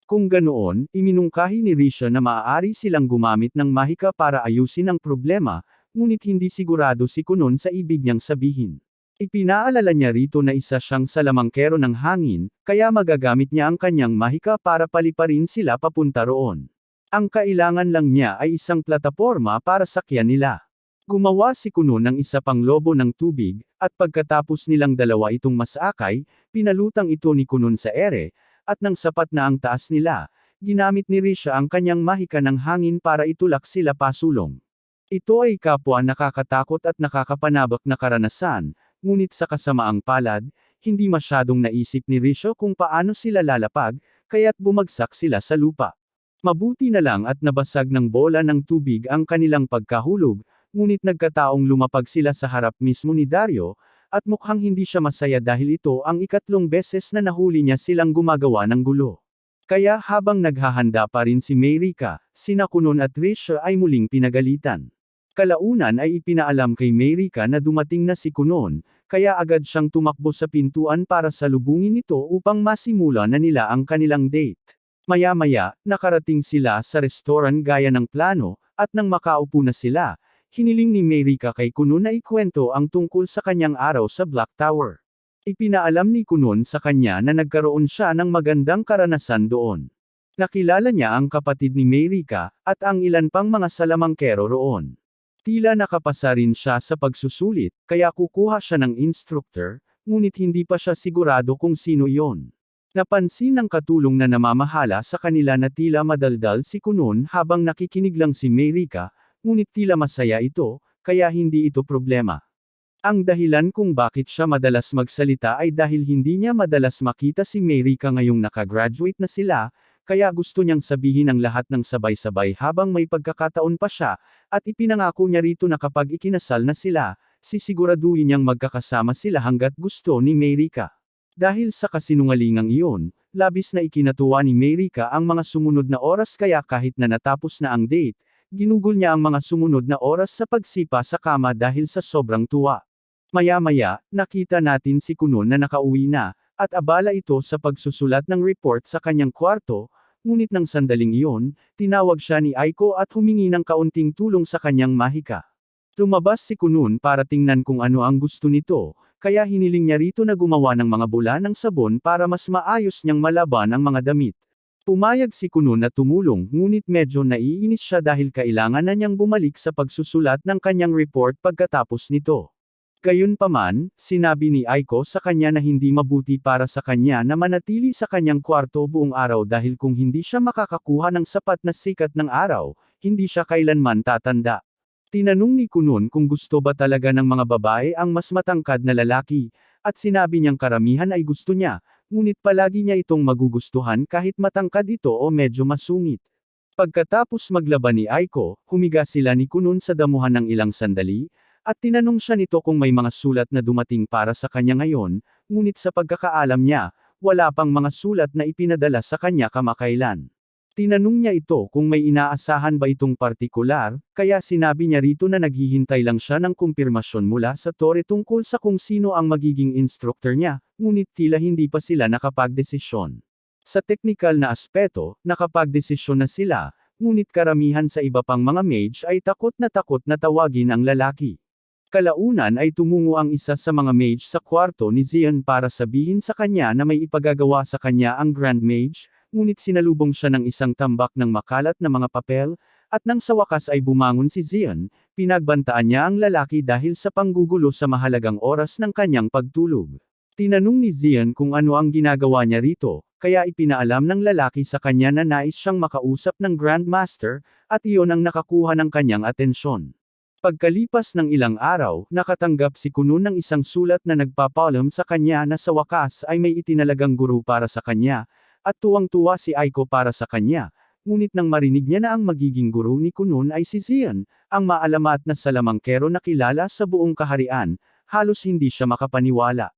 Kung ganoon, iminungkahi ni Risha na maaari silang gumamit ng mahika para ayusin ang problema, ngunit hindi sigurado si Kunon sa ibig niyang sabihin. Ipinaalala niya rito na isa siyang salamangkero ng hangin, kaya magagamit niya ang kanyang mahika para paliparin sila papunta roon. Ang kailangan lang niya ay isang plataporma para sakyan nila. Gumawa si Kuno ng isa pang lobo ng tubig, at pagkatapos nilang dalawa itong masakay, pinalutang ito ni Kunon sa ere, at nang sapat na ang taas nila, ginamit ni Risha ang kanyang mahika ng hangin para itulak sila pasulong. Ito ay kapwa nakakatakot at nakakapanabak na karanasan, ngunit sa kasamaang palad, hindi masyadong naisip ni Risha kung paano sila lalapag, kaya't bumagsak sila sa lupa. Mabuti na lang at nabasag ng bola ng tubig ang kanilang pagkahulog, ngunit nagkataong lumapag sila sa harap mismo ni Dario, at mukhang hindi siya masaya dahil ito ang ikatlong beses na nahuli niya silang gumagawa ng gulo. Kaya habang naghahanda pa rin si Meirika, sina Kunon at Risha ay muling pinagalitan. Kalaunan ay ipinaalam kay Meirika na dumating na si Kunon, kaya agad siyang tumakbo sa pintuan para salubungin ito upang masimula na nila ang kanilang date. Maya-maya, nakarating sila sa restoran gaya ng plano, at nang makaupo na sila, hiniling ni Meirika kay Kunon na ikwento ang tungkol sa kanyang araw sa Black Tower. Ipinaalam ni Kunon sa kanya na nagkaroon siya ng magandang karanasan doon. Nakilala niya ang kapatid ni Meirika, at ang ilan pang mga salamangkero roon. Tila nakapasa rin siya sa pagsusulit, kaya kukuha siya ng instructor, ngunit hindi pa siya sigurado kung sino iyon. Napansin ng katulong na namamahala sa kanila na tila madaldal si Kunon habang nakikinig lang si Meirika, ngunit tila masaya ito, kaya hindi ito problema. Ang dahilan kung bakit siya madalas magsalita ay dahil hindi niya madalas makita si Meirika ngayong nakagraduate na sila, kaya gusto niyang sabihin ang lahat ng sabay-sabay habang may pagkakataon pa siya, at ipinangako niya rito na kapag ikinasal na sila, sisiguraduhin niyang magkakasama sila hanggat gusto ni Meirika. Dahil sa kasinungalingang iyon, labis na ikinatuwa ni Meirika ang mga sumunod na oras kaya kahit na natapos na ang date, ginugol niya ang mga sumunod na oras sa pagsipa sa kama dahil sa sobrang tuwa. Maya-maya, nakita natin si Kunon na nakauwi na, at abala ito sa pagsusulat ng report sa kanyang kwarto, ngunit nang sandaling iyon, tinawag siya ni Aiko at humingi ng kaunting tulong sa kanyang mahika. Lumabas si Kunon para tingnan kung ano ang gusto nito, kaya hiniling niya rito na gumawa ng mga bula ng sabon para mas maayos niyang malaban ang mga damit. Pumayag si Kunon na tumulong, ngunit medyo naiinis siya dahil kailangan na niyang bumalik sa pagsusulat ng kanyang report pagkatapos nito. Gayunpaman, sinabi ni Aiko sa kanya na hindi mabuti para sa kanya na manatili sa kanyang kwarto buong araw dahil kung hindi siya makakakuha ng sapat na sikat ng araw, hindi siya kailanman tatanda. Tinanong ni Kunon kung gusto ba talaga ng mga babae ang mas matangkad na lalaki, at sinabi niyang karamihan ay gusto niya, ngunit palagi niya itong magugustuhan kahit matangkad ito o medyo masungit. Pagkatapos maglaban ni Aiko, humiga sila ni Kunon sa damuhan ng ilang sandali, at tinanong siya nito kung may mga sulat na dumating para sa kanya ngayon, ngunit sa pagkakaalam niya, wala pang mga sulat na ipinadala sa kanya kamakailan. Tinanong niya ito kung may inaasahan ba itong partikular, kaya sinabi niya rito na naghihintay lang siya ng kumpirmasyon mula sa Tore tungkol sa kung sino ang magiging instructor niya, ngunit tila hindi pa sila nakapagdesisyon. Sa teknikal na aspeto, nakapagdesisyon na sila, ngunit karamihan sa iba pang mga mage ay takot na tawagin ang lalaki. Kalaunan ay tumungo ang isa sa mga mage sa kwarto ni Zion para sabihin sa kanya na may ipagagawa sa kanya ang Grand Mage, ngunit sinalubong siya ng isang tambak ng makalat na mga papel, at nang sa wakas ay bumangon si Zion, pinagbantaan niya ang lalaki dahil sa panggugulo sa mahalagang oras ng kanyang pagtulog. Tinanong ni Zion kung ano ang ginagawa niya rito, kaya ipinaalam ng lalaki sa kanya na nais siyang makausap ng Grandmaster, at iyon ang nakakuha ng kanyang atensyon. Pagkalipas ng ilang araw, nakatanggap si Kunon ng isang sulat na nagpapaalam sa kanya na sa wakas ay may itinalagang guru para sa kanya, at tuwang-tuwa si Aiko para sa kanya, ngunit nang marinig niya na ang magiging guru ni Kunon ay si Zion, ang maalamat na salamangkero na kilala sa buong kaharian, halos hindi siya makapaniwala.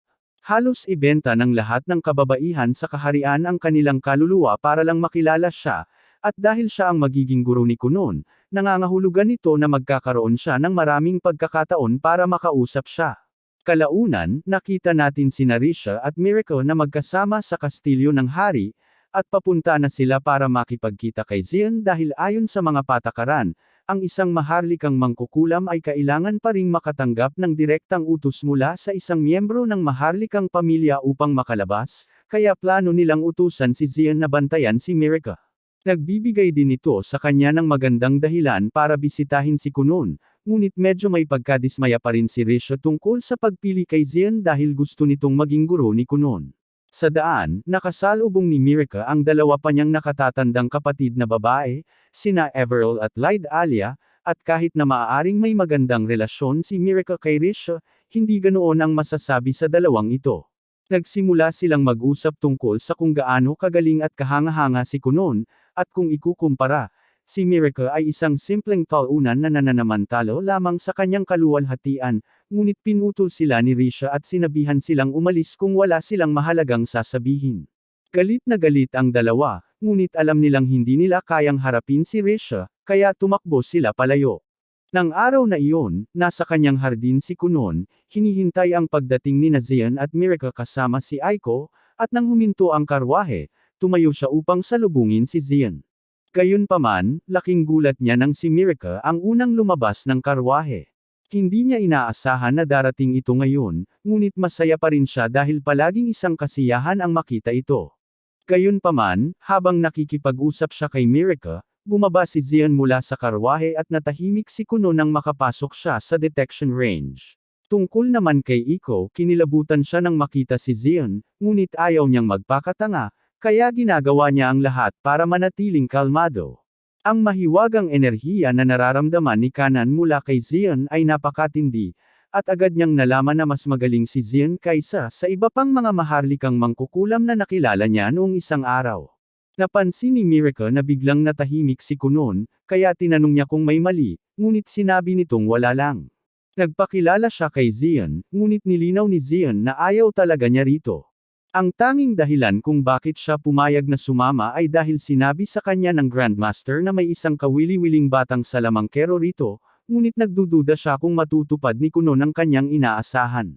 Halos ibenta ng lahat ng kababaihan sa kaharian ang kanilang kaluluwa para lang makilala siya, at dahil siya ang magiging guro ni Kunon, nangangahulugan ito na magkakaroon siya ng maraming pagkakataon para makausap siya. Kalaunan, nakita natin sina Risha at Miracle na magkasama sa kastilyo ng hari, at papunta na sila para makipagkita kay Zion dahil ayon sa mga patakaran, ang isang maharlikang mangkukulam ay kailangan pa ring makatanggap ng direktang utos mula sa isang miyembro ng maharlikang pamilya upang makalabas, kaya plano nilang utusan si Zion na bantayan si Miracle. Nagbibigay din ito sa kanya ng magandang dahilan para bisitahin si Kunon, ngunit medyo may pagkadismaya pa rin si Risha tungkol sa pagpili kay Zion dahil gusto nitong maging guro ni Kunon. Sa daan, nakasalubong ni Miracle ang dalawa pa niyang nakatatandang kapatid na babae, sina Everall at Lyde Alia, at kahit na maaaring may magandang relasyon si Miracle kay Risha, hindi ganoon ang masasabi sa dalawang ito. Nagsimula silang mag-usap tungkol sa kung gaano kagaling at kahanga-hanga si Kunon, at kung ikukumpara, si Miracle ay isang simpleng taunan na nananamantalo lamang sa kanyang kaluwalhatian, ngunit pinutol sila ni Risha at sinabihan silang umalis kung wala silang mahalagang sasabihin. Galit na galit ang dalawa, ngunit alam nilang hindi nila kayang harapin si Risha, kaya tumakbo sila palayo. Nang araw na iyon, nasa kanyang hardin si Kunon, hinihintay ang pagdating ni Zion at Miracle kasama si Aiko, at nang huminto ang karwahe, tumayo siya upang salubungin si Zion. Gayunpaman, laking gulat niya nang si Miracle ang unang lumabas ng karwahe. Hindi niya inaasahan na darating ito ngayon, ngunit masaya pa rin siya dahil palaging isang kasiyahan ang makita ito. Gayunpaman, habang nakikipag-usap siya kay Miracle, bumaba si Zion mula sa karwahe at natahimik si Kunon nang makapasok siya sa detection range. Tungkol naman kay Iko, kinilabutan siya nang makita si Zion, ngunit ayaw niyang magpakatanga, kaya ginagawa niya ang lahat para manatiling kalmado. Ang mahiwagang enerhiya na nararamdaman ni Kanan mula kay Zion ay napakatindi, at agad niyang nalaman na mas magaling si Zion kaysa sa iba pang mga maharlikang mangkukulam na nakilala niya noong isang araw. Napansin ni Miracle na biglang natahimik si Kunon, kaya tinanong niya kung may mali, ngunit sinabi nitong wala lang. Nagpakilala siya kay Zion, ngunit nilinaw ni Zion na ayaw talaga niya rito. Ang tanging dahilan kung bakit siya pumayag na sumama ay dahil sinabi sa kanya ng Grandmaster na may isang kawili-wiling batang salamangkero rito, ngunit nagdududa siya kung matutupad ni Kunon ang kanyang inaasahan.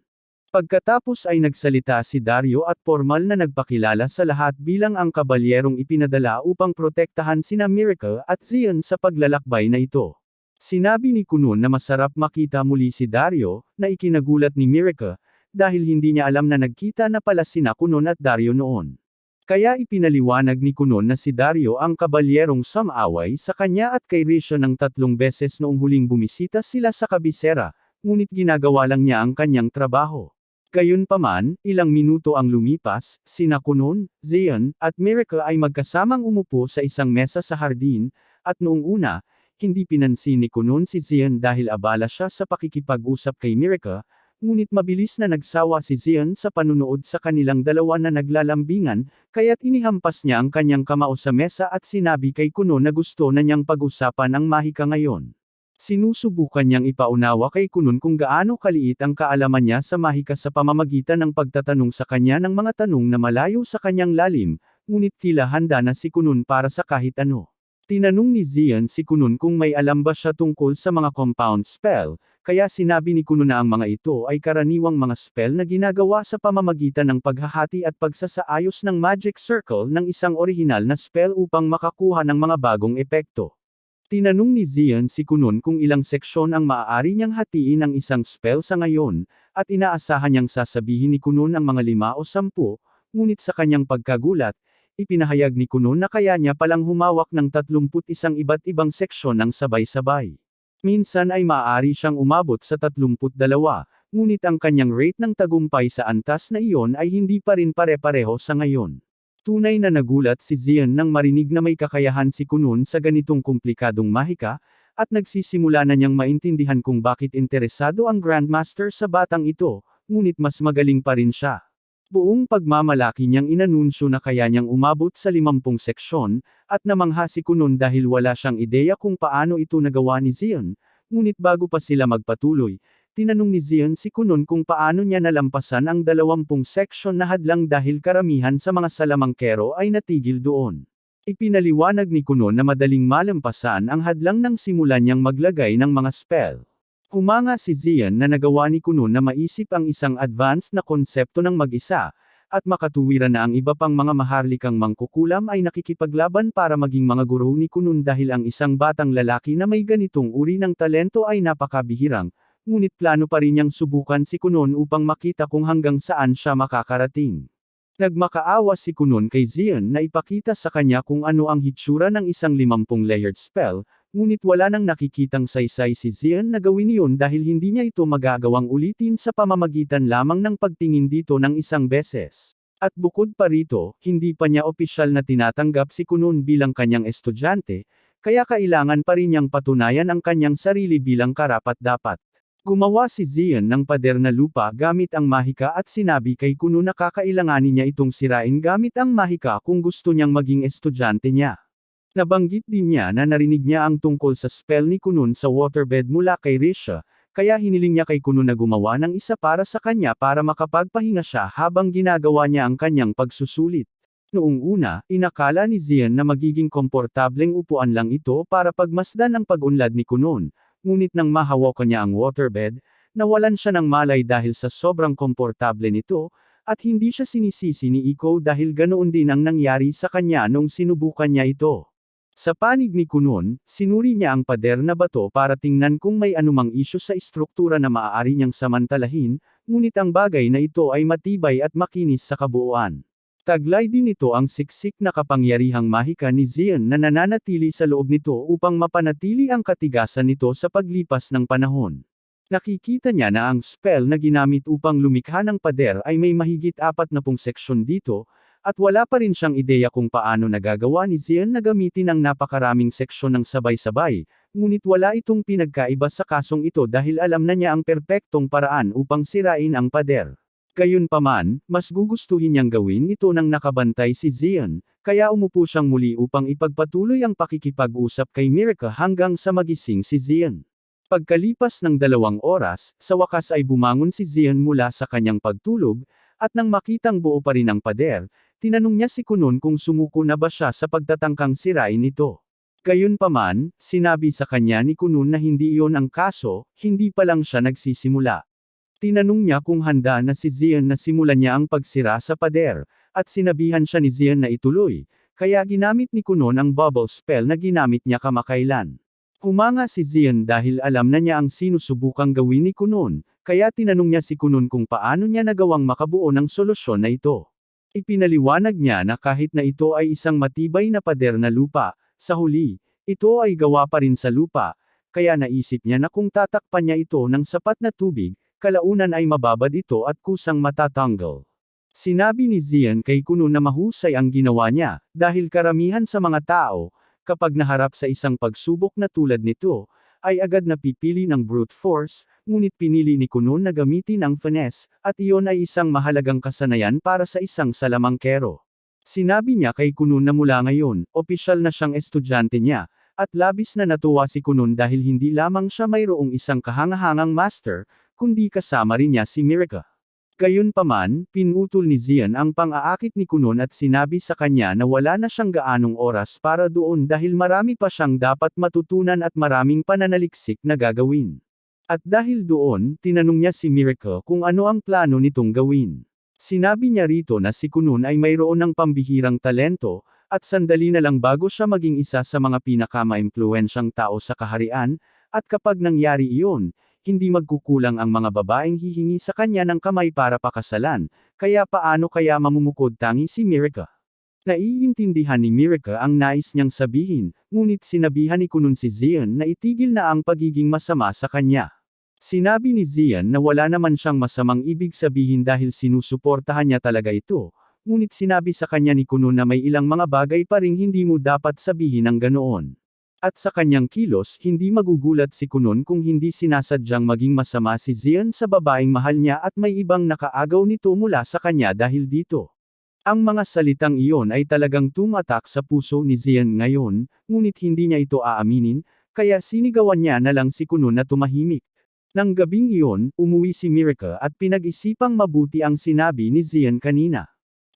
Pagkatapos ay nagsalita si Dario at formal na nagpakilala sa lahat bilang ang kabalyerong ipinadala upang protektahan sina Miracle at Zion sa paglalakbay na ito. Sinabi ni Kunon na masarap makita muli si Dario, na ikinagulat ni Miracle, dahil hindi niya alam na nagkita na pala sina Kunon at Dario noon. Kaya ipinaliwanag ni Kunon na si Dario ang kabalyerong sumaway sa kanya at kay Risha ng 3 beses noong huling bumisita sila sa kabisera, ngunit ginagawa lang niya ang kanyang trabaho. Gayunpaman, ilang minuto ang lumipas, sina Kunon, Zion, at Miracle ay magkasamang umupo sa isang mesa sa hardin, at noong una, hindi pinansin ni Kunon si Zion dahil abala siya sa pakikipag-usap kay Miracle, ngunit mabilis na nagsawa si Zion sa panunood sa kanilang dalawa na naglalambingan, kaya't inihampas niya ang kanyang kamao sa mesa at sinabi kay Kunon na gusto na niyang pag-usapan ang mahika ngayon. Sinusubukan niyang ipaunawa kay Kunon kung gaano kaliit ang kaalaman niya sa mahika sa pamamagitan ng pagtatanong sa kanya ng mga tanong na malayo sa kanyang lalim, ngunit tila handa na si Kunon para sa kahit ano. Tinanong ni Zion si Kunon kung may alam ba siya tungkol sa mga compound spell, kaya sinabi ni Kunon na ang mga ito ay karaniwang mga spell na ginagawa sa pamamagitan ng paghahati at pagsasaayos ng magic circle ng isang orihinal na spell upang makakuha ng mga bagong epekto. Tinanong ni Zion si Kunon kung ilang seksyon ang maaari niyang hatiin ng isang spell sa ngayon, at inaasahan niyang sasabihin ni Kunon ang mga 5 o 10, ngunit sa kanyang pagkagulat, ipinahayag ni Kunon na kaya niya palang humawak ng 31 iba't ibang seksyon ng sabay-sabay. Minsan ay maaari siyang umabot sa 32, ngunit ang kanyang rate ng tagumpay sa antas na iyon ay hindi pa rin pare-pareho sa ngayon. Tunay na nagulat si Zion nang marinig na may kakayahan si Kunon sa ganitong komplikadong mahika, at nagsisimula na niyang maintindihan kung bakit interesado ang Grandmaster sa batang ito, ngunit mas magaling pa rin siya. Buong pagmamalaki niyang inanunsyo na kaya niyang umabot sa 50 seksyon, at namangha si Kunon dahil wala siyang ideya kung paano ito nagawa ni Zion, ngunit bago pa sila magpatuloy, tinanong ni Zion si Kunun kung paano niya nalampasan ang 20 seksyon na hadlang dahil karamihan sa mga salamangkero ay natigil doon. Ipinaliwanag ni Kunun na madaling malampasan ang hadlang nang simulan niyang maglagay ng mga spell. Humanga si Zion na nagawa ni Kunun na maisip ang isang advanced na konsepto ng mag-isa, at makatuwiran na ang iba pang mga maharlikang mangkukulam ay nakikipaglaban para maging mga guro ni Kunun dahil ang isang batang lalaki na may ganitong uri ng talento ay napakabihirang, ngunit plano pa rin niyang subukan si Kunun upang makita kung hanggang saan siya makakarating. Nagmakaawa si Kunun kay Zion na ipakita sa kanya kung ano ang hitsura ng isang 50 layered spell, ngunit wala nang nakikitang saysay si Zion na gawin iyon dahil hindi niya ito magagawang ulitin sa pamamagitan lamang ng pagtingin dito ng isang beses. At bukod pa rito, hindi pa niya opisyal na tinatanggap si Kunun bilang kanyang estudyante, kaya kailangan pa rin niyang patunayan ang kanyang sarili bilang karapat-dapat. Gumawa si Zion ng pader na lupa gamit ang mahika at sinabi kay Kunun na kakailanganin niya itong sirain gamit ang mahika kung gusto niyang maging estudyante niya. Nabanggit din niya na narinig niya ang tungkol sa spell ni Kunun sa waterbed mula kay Risha, kaya hiniling niya kay Kunun na gumawa ng isa para sa kanya para makapagpahinga siya habang ginagawa niya ang kanyang pagsusulit. Noong una, inakala ni Zion na magiging komportableng upuan lang ito para pagmasdan ang pag-unlad ni Kunun, ngunit nang mahawakan niya ang waterbed, nawalan siya ng malay dahil sa sobrang komportable nito, at hindi siya sinisisi ni Iko dahil ganoon din ang nangyari sa kanya nung sinubukan niya ito. Sa panig ni Kunun, sinuri niya ang pader na bato para tingnan kung may anumang isyu sa istruktura na maaari niyang samantalahin, ngunit ang bagay na ito ay matibay at makinis sa kabuuan. Taglay din ito ang siksik na kapangyarihang mahika ni Zion na nananatili sa loob nito upang mapanatili ang katigasan nito sa paglipas ng panahon. Nakikita niya na ang spell na ginamit upang lumikha ng pader ay may mahigit 40 seksyon dito, at wala pa rin siyang ideya kung paano nagagawa ni Zion na gamitin ang napakaraming seksyon ng sabay-sabay, ngunit wala itong pinagkaiba sa kasong ito dahil alam na niya ang perpektong paraan upang sirain ang pader. Gayunpaman, mas gugustuhin niyang gawin ito nang nakabantay si Zion, kaya umupo siyang muli upang ipagpatuloy ang pakikipag-usap kay Mirka hanggang sa magising si Zion. Pagkalipas ng 2 oras, sa wakas ay bumangon si Zion mula sa kanyang pagtulog, at nang makitang buo pa rin ang pader, tinanong niya si Kunun kung sumuko na ba siya sa pagtatangkang sirain ito. Gayunpaman, sinabi sa kanya ni Kunun na hindi iyon ang kaso, hindi pa lang siya nagsisimula. Tinanong niya kung handa na si Zion na simulan niya ang pagsira sa pader, at sinabihan siya ni Zion na ituloy, kaya ginamit ni Kunun ang bubble spell na ginamit niya kamakailan. Humanga si Zion dahil alam na niya ang sinusubukang gawin ni Kunun, kaya tinanong niya si Kunun kung paano niya nagawang makabuo ng solusyon na ito. Ipinaliwanag niya na kahit na ito ay isang matibay na pader na lupa, sa huli, ito ay gawa pa rin sa lupa, kaya naisip niya na kung tatakpan niya ito ng sapat na tubig, kalaunan ay mababad ito at kusang matatanggal. Sinabi ni Zion kay Kunun na mahusay ang ginawa niya, dahil karamihan sa mga tao, kapag naharap sa isang pagsubok na tulad nito, ay agad na pipili ng brute force, ngunit pinili ni Kunun na gamitin ang finesse, at iyon ay isang mahalagang kasanayan para sa isang salamangkero. Sinabi niya kay Kunun na mula ngayon, opisyal na siyang estudyante niya, at labis na natuwa si Kunun dahil hindi lamang siya mayroong isang kahangahangang master, kundi kasama rin niya si Mirka. Gayunpaman, pinutol ni Zion ang pang-aakit ni Kunun at sinabi sa kanya na wala na siyang gaanong oras para doon dahil marami pa siyang dapat matutunan at maraming pananaliksik na gagawin. At dahil doon, tinanong niya si Mirka kung ano ang plano nitong gawin. Sinabi niya rito na si Kunun ay mayroon ng pambihirang talento, at sandali na lang bago siya maging isa sa mga pinakama-impluwensyang tao sa kaharian, at kapag nangyari iyon, hindi magkukulang ang mga babaeng hihingi sa kanya ng kamay para pakasalan, kaya paano kaya mamumukod tangi si Mirka? Naiintindihan ni Mirka ang nais niyang sabihin, ngunit sinabihan ni Kunun si Zion na itigil na ang pagiging masama sa kanya. Sinabi ni Zion na wala naman siyang masamang ibig sabihin dahil sinusuportahan niya talaga ito, ngunit sinabi sa kanya ni Kunun na may ilang mga bagay pa ring hindi mo dapat sabihin ng ganoon. At sa kanyang kilos, hindi magugulat si Kunun kung hindi sinasadyang maging masama si Zion sa babaeng mahal niya at may ibang nakaagaw nito mula sa kanya dahil dito. Ang mga salitang iyon ay talagang tumatak sa puso ni Zion ngayon, ngunit hindi niya ito aaminin, kaya sinigawan niya na lang si Kunun na tumahimik. Nang gabing iyon, umuwi si Miracle at pinag-isipang mabuti ang sinabi ni Zion kanina.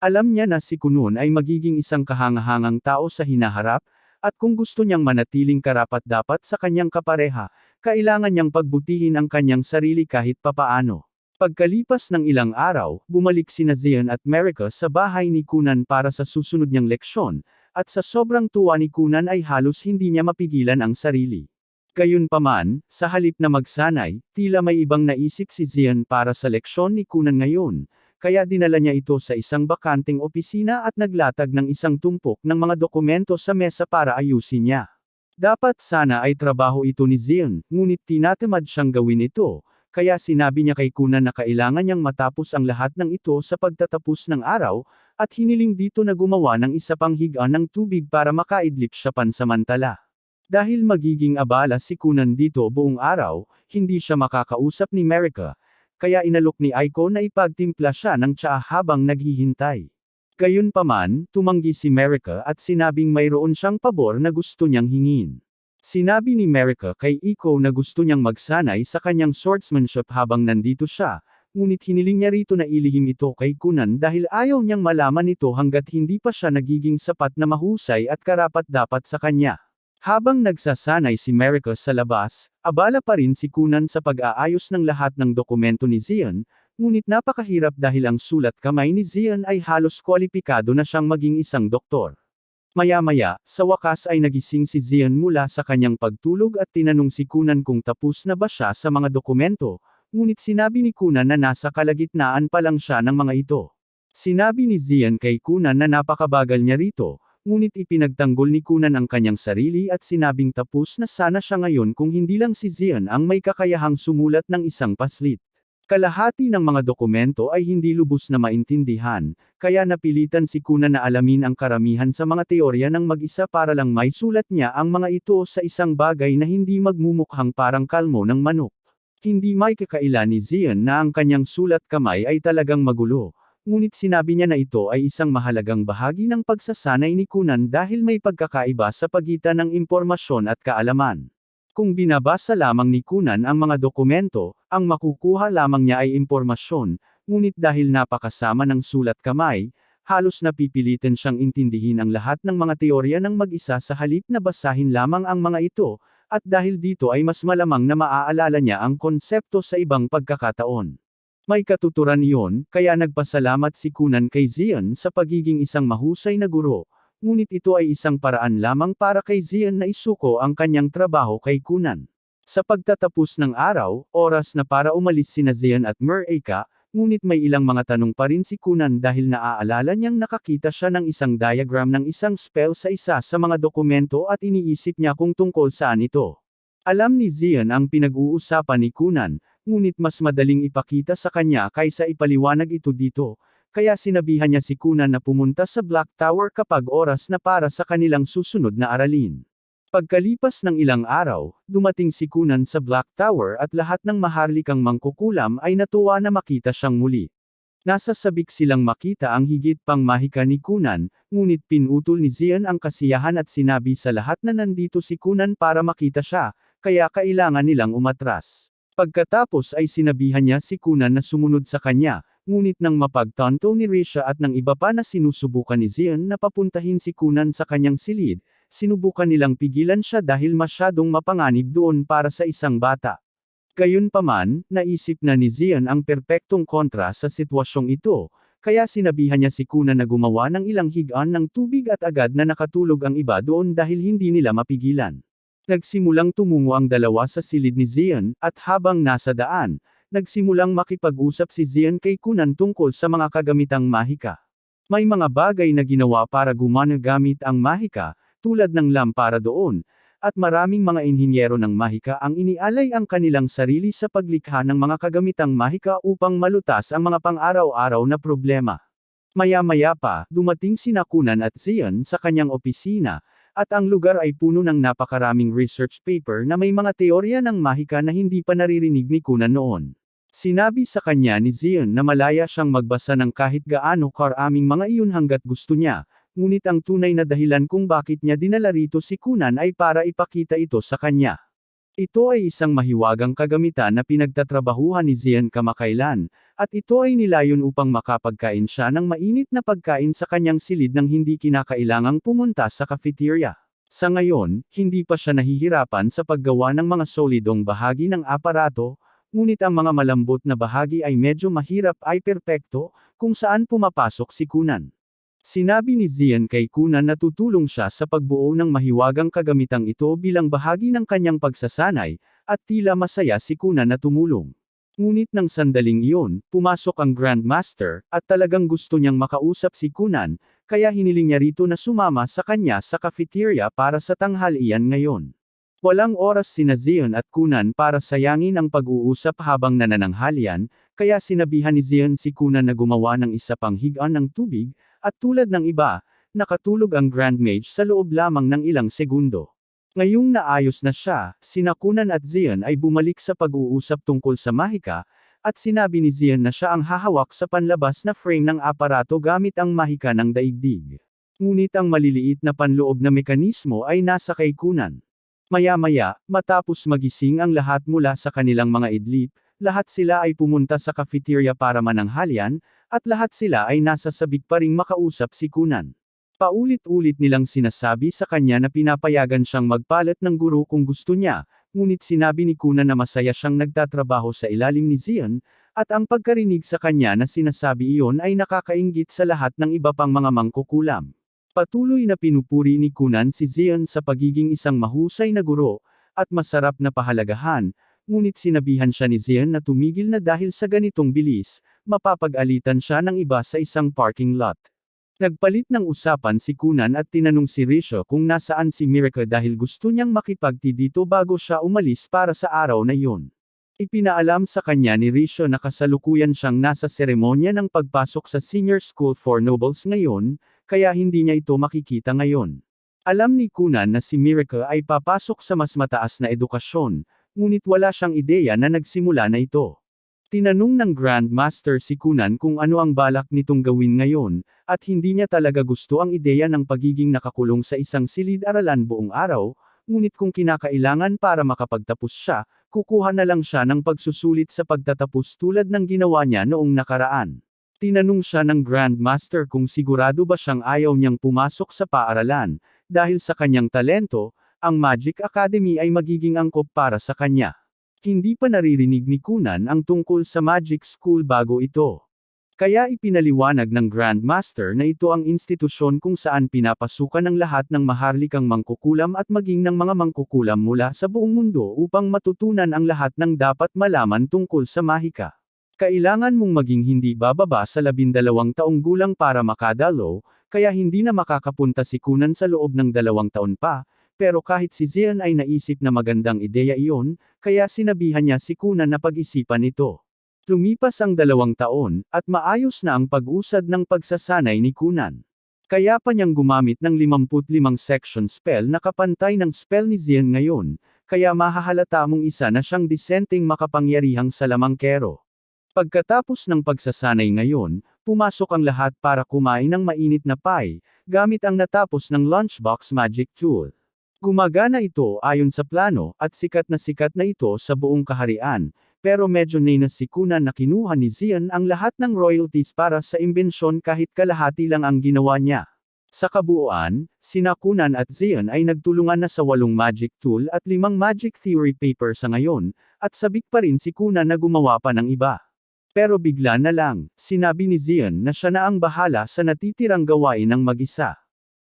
Alam niya na si Kunun ay magiging isang kahangahangang tao sa hinaharap, at kung gusto niyang manatiling karapat-dapat sa kanyang kapareha, kailangan niyang pagbutihin ang kanyang sarili kahit papaano. Pagkalipas ng ilang araw, bumalik sina Zion at Miracle sa bahay ni Kunan para sa susunod niyang leksyon, at sa sobrang tuwa ni Kunan ay halos hindi niya mapigilan ang sarili. Gayunpaman, sa halip na magsanay, tila may ibang naisip si Zion para sa leksyon ni Kunan ngayon, kaya dinala niya ito sa isang bakanting opisina at naglatag ng isang tumpok ng mga dokumento sa mesa para ayusin niya. Dapat sana ay trabaho ito ni Zion, ngunit tinatamad siyang gawin ito, kaya sinabi niya kay Kunan na kailangan niyang matapos ang lahat ng ito sa pagtatapos ng araw, at hiniling dito na gumawa ng isa pang higaan ng tubig para makaidlip siya pansamantala. Dahil magiging abala si Kunan dito buong araw, hindi siya makakausap ni Miracle, kaya inalok ni Aiko na ipagtimpla siya ng tsaa habang naghihintay. Gayunpaman, tumanggi si Miracle at sinabing mayroon siyang pabor na gusto niyang hingin. Sinabi ni Miracle kay Aiko na gusto niyang magsanay sa kanyang swordsmanship habang nandito siya, ngunit hiniling niya rito na ilihim ito kay Kunan dahil ayaw niyang malaman ito hanggat hindi pa siya nagiging sapat na mahusay at karapat-dapat sa kanya. Habang nagsasanay si Miracle sa labas, abala pa rin si Kunan sa pag-aayos ng lahat ng dokumento ni Zion, ngunit napakahirap dahil ang sulat kamay ni Zion ay halos kwalipikado na siyang maging isang doktor. Maya-maya, sa wakas ay nagising si Zion mula sa kanyang pagtulog at tinanong si Kunan kung tapos na ba siya sa mga dokumento, ngunit sinabi ni Kunan na nasa kalagitnaan pa lang siya ng mga ito. Sinabi ni Zion kay Kunan na napakabagal niya rito, ngunit ipinagtanggol ni Kunan ang kanyang sarili at sinabing tapos na sana siya ngayon kung hindi lang si Zion ang may kakayahang sumulat ng isang paslit. Kalahati ng mga dokumento ay hindi lubos na maintindihan, kaya napilitan si Kunan na alamin ang karamihan sa mga teorya ng mag-isa para lang maisulat niya ang mga ito sa isang bagay na hindi magmumukhang parang kalmo ng manok. Hindi may kakaila ni Zion na ang kanyang sulat kamay ay talagang magulo. Ngunit sinabi niya na ito ay isang mahalagang bahagi ng pagsasanay ni Kunan dahil may pagkakaiba sa pagitan ng impormasyon at kaalaman. Kung binabasa lamang ni Kunan ang mga dokumento, ang makukuha lamang niya ay impormasyon, ngunit dahil napakasama ng sulat kamay, halos napipilitan siyang intindihin ang lahat ng mga teorya ng mag-isa sa halip na basahin lamang ang mga ito, at dahil dito ay mas malamang na maaalala niya ang konsepto sa ibang pagkakataon. May katuturan iyon, kaya nagpasalamat si Kunan kay Zion sa pagiging isang mahusay na guro, ngunit ito ay isang paraan lamang para kay Zion na isuko ang kanyang trabaho kay Kunan. Sa pagtatapos ng araw, oras na para umalis sina Zion at Miracle, ngunit may ilang mga tanong pa rin si Kunan dahil naaalala niyang nakakita siya ng isang diagram ng isang spell sa isa sa mga dokumento at iniisip niya kung tungkol saan ito. Alam ni Zion ang pinag-uusapan ni Kunan, ngunit mas madaling ipakita sa kanya kaysa ipaliwanag ito dito, kaya sinabihan niya si Kunan na pumunta sa Black Tower kapag oras na para sa kanilang susunod na aralin. Pagkalipas ng ilang araw, dumating si Kunan sa Black Tower at lahat ng maharlikang mangkukulam ay natuwa na makita siyang muli. Nasa sabik silang makita ang higit pang mahika ni Kunan, ngunit pinutol ni Zion ang kasiyahan at sinabi sa lahat na nandito si Kunan para makita siya, kaya kailangan nilang umatras. Pagkatapos ay sinabihan niya si Kunan na sumunod sa kanya, ngunit nang mapagtanto ni Risha at ng iba pa na sinusubukan ni Zion na papuntahin si Kunan sa kanyang silid, sinubukan nilang pigilan siya dahil masyadong mapanganib doon para sa isang bata. Gayunpaman, naisip na ni Zion ang perpektong kontra sa sitwasyong ito, kaya sinabihan niya si Kunan na gumawa ng ilang higaan ng tubig at agad na nakatulog ang iba doon dahil hindi nila mapigilan. Nagsimulang tumungo ang dalawa sa silid ni Zion, at habang nasa daan, nagsimulang makipag-usap si Zion kay Kunan tungkol sa mga kagamitang mahika. May mga bagay na ginawa para gumana gamit ang mahika, tulad ng lampara doon, at maraming mga inhinyero ng mahika ang inialay ang kanilang sarili sa paglikha ng mga kagamitang mahika upang malutas ang mga pang-araw-araw na problema. Maya-maya pa, dumating sina Kunan at Zion sa kanyang opisina, at ang lugar ay puno ng napakaraming research paper na may mga teorya ng mahika na hindi pa naririnig ni Kunan noon. Sinabi sa kanya ni Zion na malaya siyang magbasa ng kahit gaano karaming mga iyon hanggat gusto niya, ngunit ang tunay na dahilan kung bakit niya dinala rito si Kunan ay para ipakita ito sa kanya. Ito ay isang mahiwagang kagamitan na pinagtatrabahuhan ni Zian kamakailan, at ito ay nilayon upang makapagkain siya ng mainit na pagkain sa kanyang silid nang hindi kinakailangang pumunta sa cafeteria. Sa ngayon, hindi pa siya nahihirapan sa paggawa ng mga solidong bahagi ng aparato, ngunit ang mga malambot na bahagi ay medyo mahirap ay perpekto, kung saan pumapasok si Kunan. Sinabi ni Zian kay Kunan na tutulong siya sa pagbuo ng mahiwagang kagamitang ito bilang bahagi ng kanyang pagsasanay, at tila masaya si Kunan na tumulong. Ngunit nang sandaling iyon, pumasok ang Grandmaster, at talagang gusto niyang makausap si Kunan, kaya hiniling niya rito na sumama sa kanya sa cafeteria para sa tanghalian ngayon. Walang oras sina Zion at Kunan para sayangin ang pag-uusap habang nanananghalian, kaya sinabihan ni Zion si Kunan na gumawa ng isa pang higaan ng tubig, at tulad ng iba, nakatulog ang Grand Mage sa loob lamang ng ilang segundo. Ngayong naayos na siya, sina Kunan at Zion ay bumalik sa pag-uusap tungkol sa mahika, at sinabi ni Zion na siya ang hahawak sa panlabas na frame ng aparato gamit ang mahika ng daigdig. Ngunit ang maliliit na panloob na mekanismo ay nasa kay Kunan. Maya-maya, matapos magising ang lahat mula sa kanilang mga idlip, lahat sila ay pumunta sa cafeteria para mananghalian, at lahat sila ay nasa sabik pa ring makausap si Kunan. Paulit-ulit nilang sinasabi sa kanya na pinapayagan siyang magpalit ng guro kung gusto niya, ngunit sinabi ni Kunan na masaya siyang nagtatrabaho sa ilalim ni Zion, at ang pagkarinig sa kanya na sinasabi iyon ay nakakainggit sa lahat ng iba pang mga mangkukulam. Patuloy na pinupuri ni Kunan si Zion sa pagiging isang mahusay na guro, at masarap na pahalagahan, ngunit sinabihan siya ni Zion na tumigil na dahil sa ganitong bilis, mapapag-alitan siya ng iba sa isang parking lot. Nagpalit ng usapan si Kunan at tinanong si Risho kung nasaan si Miraka dahil gusto niyang makipagti dito bago siya umalis para sa araw na iyon. Ipinaalam sa kanya ni Risho na kasalukuyan siyang nasa seremonya ng pagpasok sa Senior School for Nobles ngayon, kaya hindi niya ito makikita ngayon. Alam ni Kunan na si Miraka ay papasok sa mas mataas na edukasyon, ngunit wala siyang ideya na nagsimula na ito. Tinanong ng Grandmaster si Kunan kung ano ang balak nitong gawin ngayon, at hindi niya talaga gusto ang ideya ng pagiging nakakulong sa isang silid-aralan buong araw, ngunit kung kinakailangan para makapagtapos siya, kukuha na lang siya ng pagsusulit sa pagtatapos tulad ng ginawa niya noong nakaraan. Tinanong siya ng Grandmaster kung sigurado ba siyang ayaw niyang pumasok sa paaralan, dahil sa kanyang talento, ang Magic Academy ay magiging angkop para sa kanya. Hindi pa naririnig ni Kunan ang tungkol sa Magic School bago ito. Kaya ipinaliwanag ng Grandmaster na ito ang institusyon kung saan pinapasukan ng lahat ng maharlikang mangkukulam at maging ng mga mangkukulam mula sa buong mundo upang matutunan ang lahat ng dapat malaman tungkol sa mahika. Kailangan mong maging hindi bababa sa 12 taong gulang para makadalo, kaya hindi na makakapunta si Kunan sa loob ng 2 taon pa. Pero kahit si Zian ay naisip na magandang ideya iyon, kaya sinabihan niya si Kunan na pag-isipan ito. Lumipas ang 2 taon, at maayos na ang pag-usad ng pagsasanay ni Kunan. Kaya pa niyang gumamit ng 55 section spell na kapantay ng spell ni Zian ngayon, kaya mahahalata mong isa na siyang disenteng makapangyarihang salamangkero. Pagkatapos ng pagsasanay ngayon, pumasok ang lahat para kumain ng mainit na pie, gamit ang natapos ng lunchbox magic tool. Gumagana ito ayon sa plano, at sikat na ito sa buong kaharian, pero medyo nainas si Kunan na kinuha ni Zian ang lahat ng royalties para sa imbensyon kahit kalahati lang ang ginawa niya. Sa kabuuan, sina Kunan at Zian ay nagtulungan na sa 8 magic tool at 5 magic theory paper sa ngayon, at sabik pa rin si Kunan na gumawa pa ng iba. Pero bigla na lang, sinabi ni Zian na siya na ang bahala sa natitirang gawain ng mag-isa.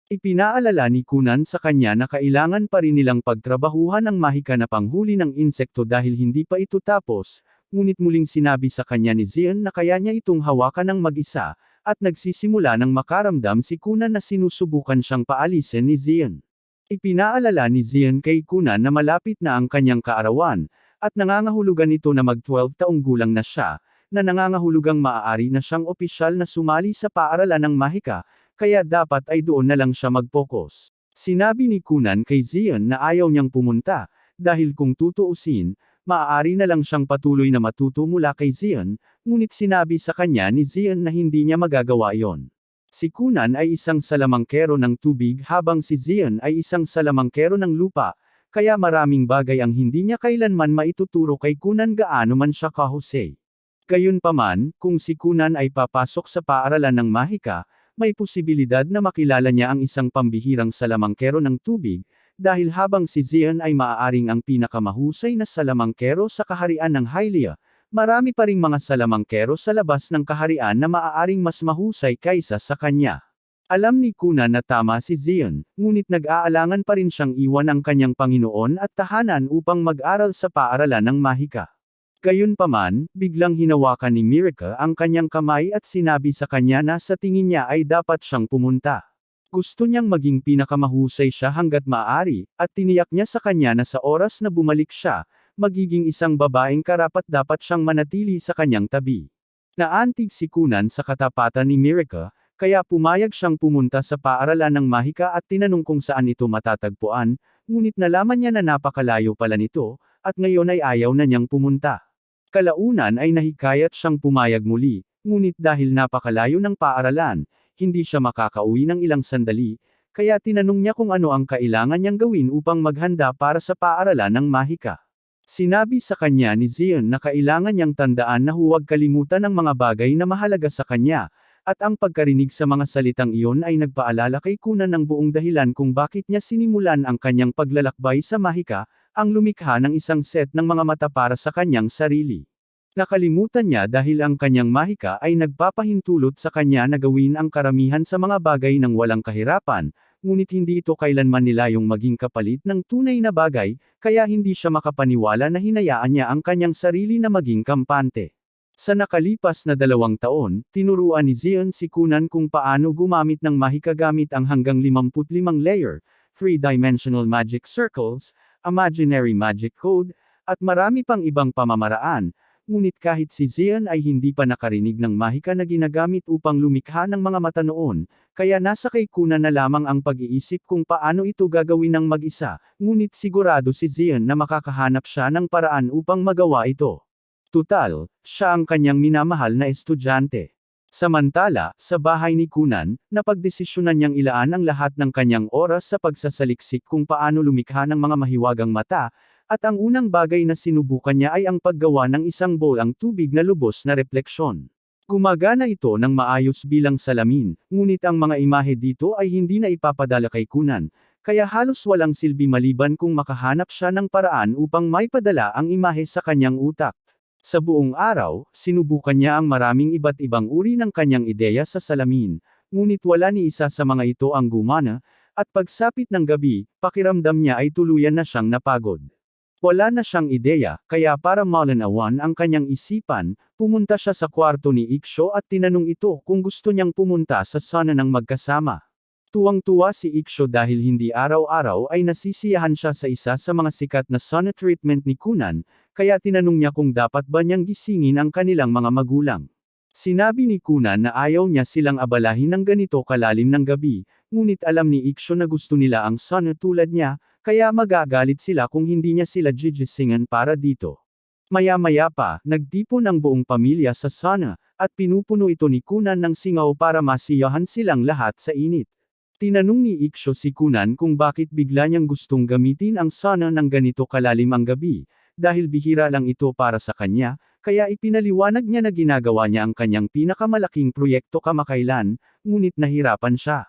Ipinaalala ni Kunan sa kanya na kailangan pa rin nilang pagtrabahuhan ang mahika na panghuli ng insekto dahil hindi pa ito tapos, ngunit muling sinabi sa kanya ni Zian na kaya niya itong hawakan ng mag-isa, at nagsisimula ng makaramdam si Kunan na sinusubukan siyang paalisin ni Zian. Ipinaalala ni Zian kay Kunan na malapit na ang kanyang kaarawan, at nangangahulugan ito na mag-12 taong gulang na siya, na nangangahulugang maaari na siyang opisyal na sumali sa paaralan ng mahika, kaya dapat ay doon na lang siya mag-focus. Sinabi ni Kunan kay Zion na ayaw niyang pumunta, dahil kung tutuusin, maaari na lang siyang patuloy na matuto mula kay Zion, ngunit sinabi sa kanya ni Zion na hindi niya magagawa yon. Si Kunan ay isang salamangkero ng tubig habang si Zion ay isang salamangkero ng lupa, kaya maraming bagay ang hindi niya kailanman maituturo kay Kunan gaano man siya kahusay. Gayunpaman, kung si Kunan ay papasok sa paaralan ng mahika, may posibilidad na makilala niya ang isang pambihirang salamangkero ng tubig, dahil habang si Zeon ay maaaring ang pinakamahusay na salamangkero sa kaharian ng Hylia, marami pa ring mga salamangkero sa labas ng kaharian na maaaring mas mahusay kaysa sa kanya. Alam ni Kunan na tama si Zeon, ngunit nag-aalangan pa rin siyang iwan ang kanyang Panginoon at tahanan upang mag-aral sa paaralan ng mahika. Gayunpaman, biglang hinawakan ni Miracle ang kanyang kamay at sinabi sa kanya na sa tingin niya ay dapat siyang pumunta. Gusto niyang maging pinakamahusay siya hanggat maaari, at tiniyak niya sa kanya na sa oras na bumalik siya, magiging isang babaeng karapat-dapat siyang manatili sa kanyang tabi. Naantig si Kunan sa katapatan ni Miracle, kaya pumayag siyang pumunta sa paaralan ng mahika at tinanong kung saan ito matatagpuan, ngunit nalaman niya na napakalayo pala nito, at ngayon ay ayaw na niyang pumunta. Kalaunan ay nahikayat siyang pumayag muli, ngunit dahil napakalayo ng paaralan, hindi siya makakauwi ng ilang sandali, kaya tinanong niya kung ano ang kailangan niyang gawin upang maghanda para sa paaralan ng mahika. Sinabi sa kanya ni Zeon na kailangan niyang tandaan na huwag kalimutan ang mga bagay na mahalaga sa kanya, at ang pagkarinig sa mga salitang iyon ay nagpaalala kay Kunan ng buong dahilan kung bakit niya sinimulan ang kanyang paglalakbay sa mahika, ang lumikha ng isang set ng mga mata para sa kanyang sarili. Nakalimutan niya dahil ang kanyang mahika ay nagpapahintulot sa kanya na gawin ang karamihan sa mga bagay ng walang kahirapan, ngunit hindi ito kailanman nilayong maging kapalit ng tunay na bagay, kaya hindi siya makapaniwala na hinayaan niya ang kanyang sarili na maging kampante. Sa nakalipas na 2 taon, tinuruan ni Zeon si Kunan kung paano gumamit ng mahika gamit ang hanggang 55-layer, 3-dimensional magic circles, imaginary magic code, at marami pang ibang pamamaraan, ngunit kahit si Zeon ay hindi pa nakarinig ng mahika na ginagamit upang lumikha ng mga mata noon, kaya nasa kay Kunan na lamang ang pag-iisip kung paano ito gagawin ng mag-isa, ngunit sigurado si Zeon na makakahanap siya ng paraan upang magawa ito. Tutal, siya ang kanyang minamahal na estudyante. Samantala, sa bahay ni Kunan, napagdesisyonan niyang ilaan ang lahat ng kanyang oras sa pagsasaliksik kung paano lumikha ng mga mahiwagang mata, at ang unang bagay na sinubukan niya ay ang paggawa ng isang bowl ang tubig na lubos na refleksyon. Gumagana ito ng maayos bilang salamin, ngunit ang mga imahe dito ay hindi na ipapadala kay Kunan, kaya halos walang silbi maliban kung makahanap siya ng paraan upang maipadala ang imahe sa kanyang utak. Sa buong araw, sinubukan niya ang maraming iba't ibang uri ng kanyang ideya sa salamin, ngunit wala ni isa sa mga ito ang gumana, at pagsapit ng gabi, pakiramdam niya ay tuluyan na siyang napagod. Wala na siyang ideya, kaya para malinawan ang kanyang isipan, pumunta siya sa kwarto ni Iksho at tinanong ito kung gusto niyang pumunta sa sauna ng magkasama. Tuwang-tuwa si Iksho dahil hindi araw-araw ay nasisiyahan siya sa isa sa mga sikat na sauna treatment ni Kunan, kaya tinanong niya kung dapat ba niyang gisingin ang kanilang mga magulang. Sinabi ni Kunan na ayaw niya silang abalahin ng ganito kalalim ng gabi, ngunit alam ni Iksho na gusto nila ang sauna tulad niya, kaya magagalit sila kung hindi niya sila gigisingan para dito. Maya-maya pa, nagtipon ang buong pamilya sa sauna, at pinupuno ito ni Kunan ng singaw para masiyahan silang lahat sa init. Tinanong ni Iksho si Kunan kung bakit bigla niyang gustong gamitin ang sauna ng ganito kalalim ang gabi, dahil bihira lang ito para sa kanya, kaya ipinaliwanag niya na ginagawa niya ang kanyang pinakamalaking proyekto kamakailan, ngunit nahirapan siya.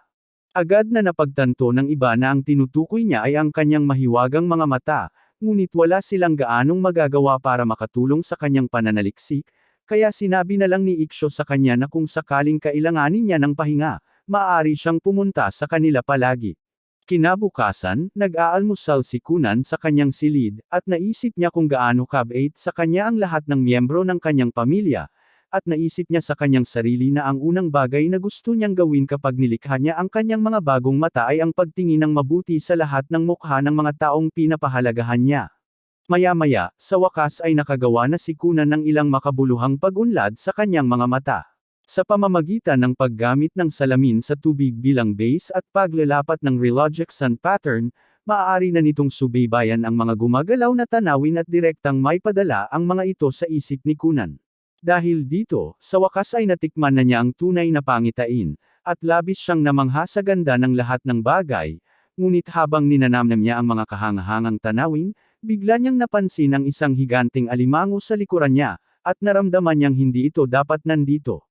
Agad na napagtanto ng iba na ang tinutukoy niya ay ang kanyang mahiwagang mga mata, ngunit wala silang gaanong magagawa para makatulong sa kanyang pananaliksik, kaya sinabi na lang ni Iksho sa kanya na kung sakaling kailanganin niya ng pahinga, maaari siyang pumunta sa kanila palagi. Kinabukasan, nag-aalmusal si Kunan sa kanyang silid, at naisip niya kung gaano kabait sa kanya ang lahat ng miyembro ng kanyang pamilya, at naisip niya sa kanyang sarili na ang unang bagay na gusto niyang gawin kapag nilikha niya ang kanyang mga bagong mata ay ang pagtingin ng mabuti sa lahat ng mukha ng mga taong pinapahalagahan niya. Maya-maya, sa wakas ay nakagawa na si Kunan ng ilang makabuluhang pag-unlad sa kanyang mga mata. Sa pamamagitan ng paggamit ng salamin sa tubig bilang base at paglalapat ng Relogic Sun Pattern, maaari na nitong subaybayan ang mga gumagalaw na tanawin at direktang maipadala ang mga ito sa isip ni Kunan. Dahil dito, sa wakas ay natikman na niya ang tunay na pangitain, at labis siyang namangha sa ganda ng lahat ng bagay, Ngunit habang ninanamnam niya ang mga kahangahangang tanawin, bigla niyang napansin ang isang higanteng alimango sa likuran niya, at naramdaman niyang hindi ito dapat nandito.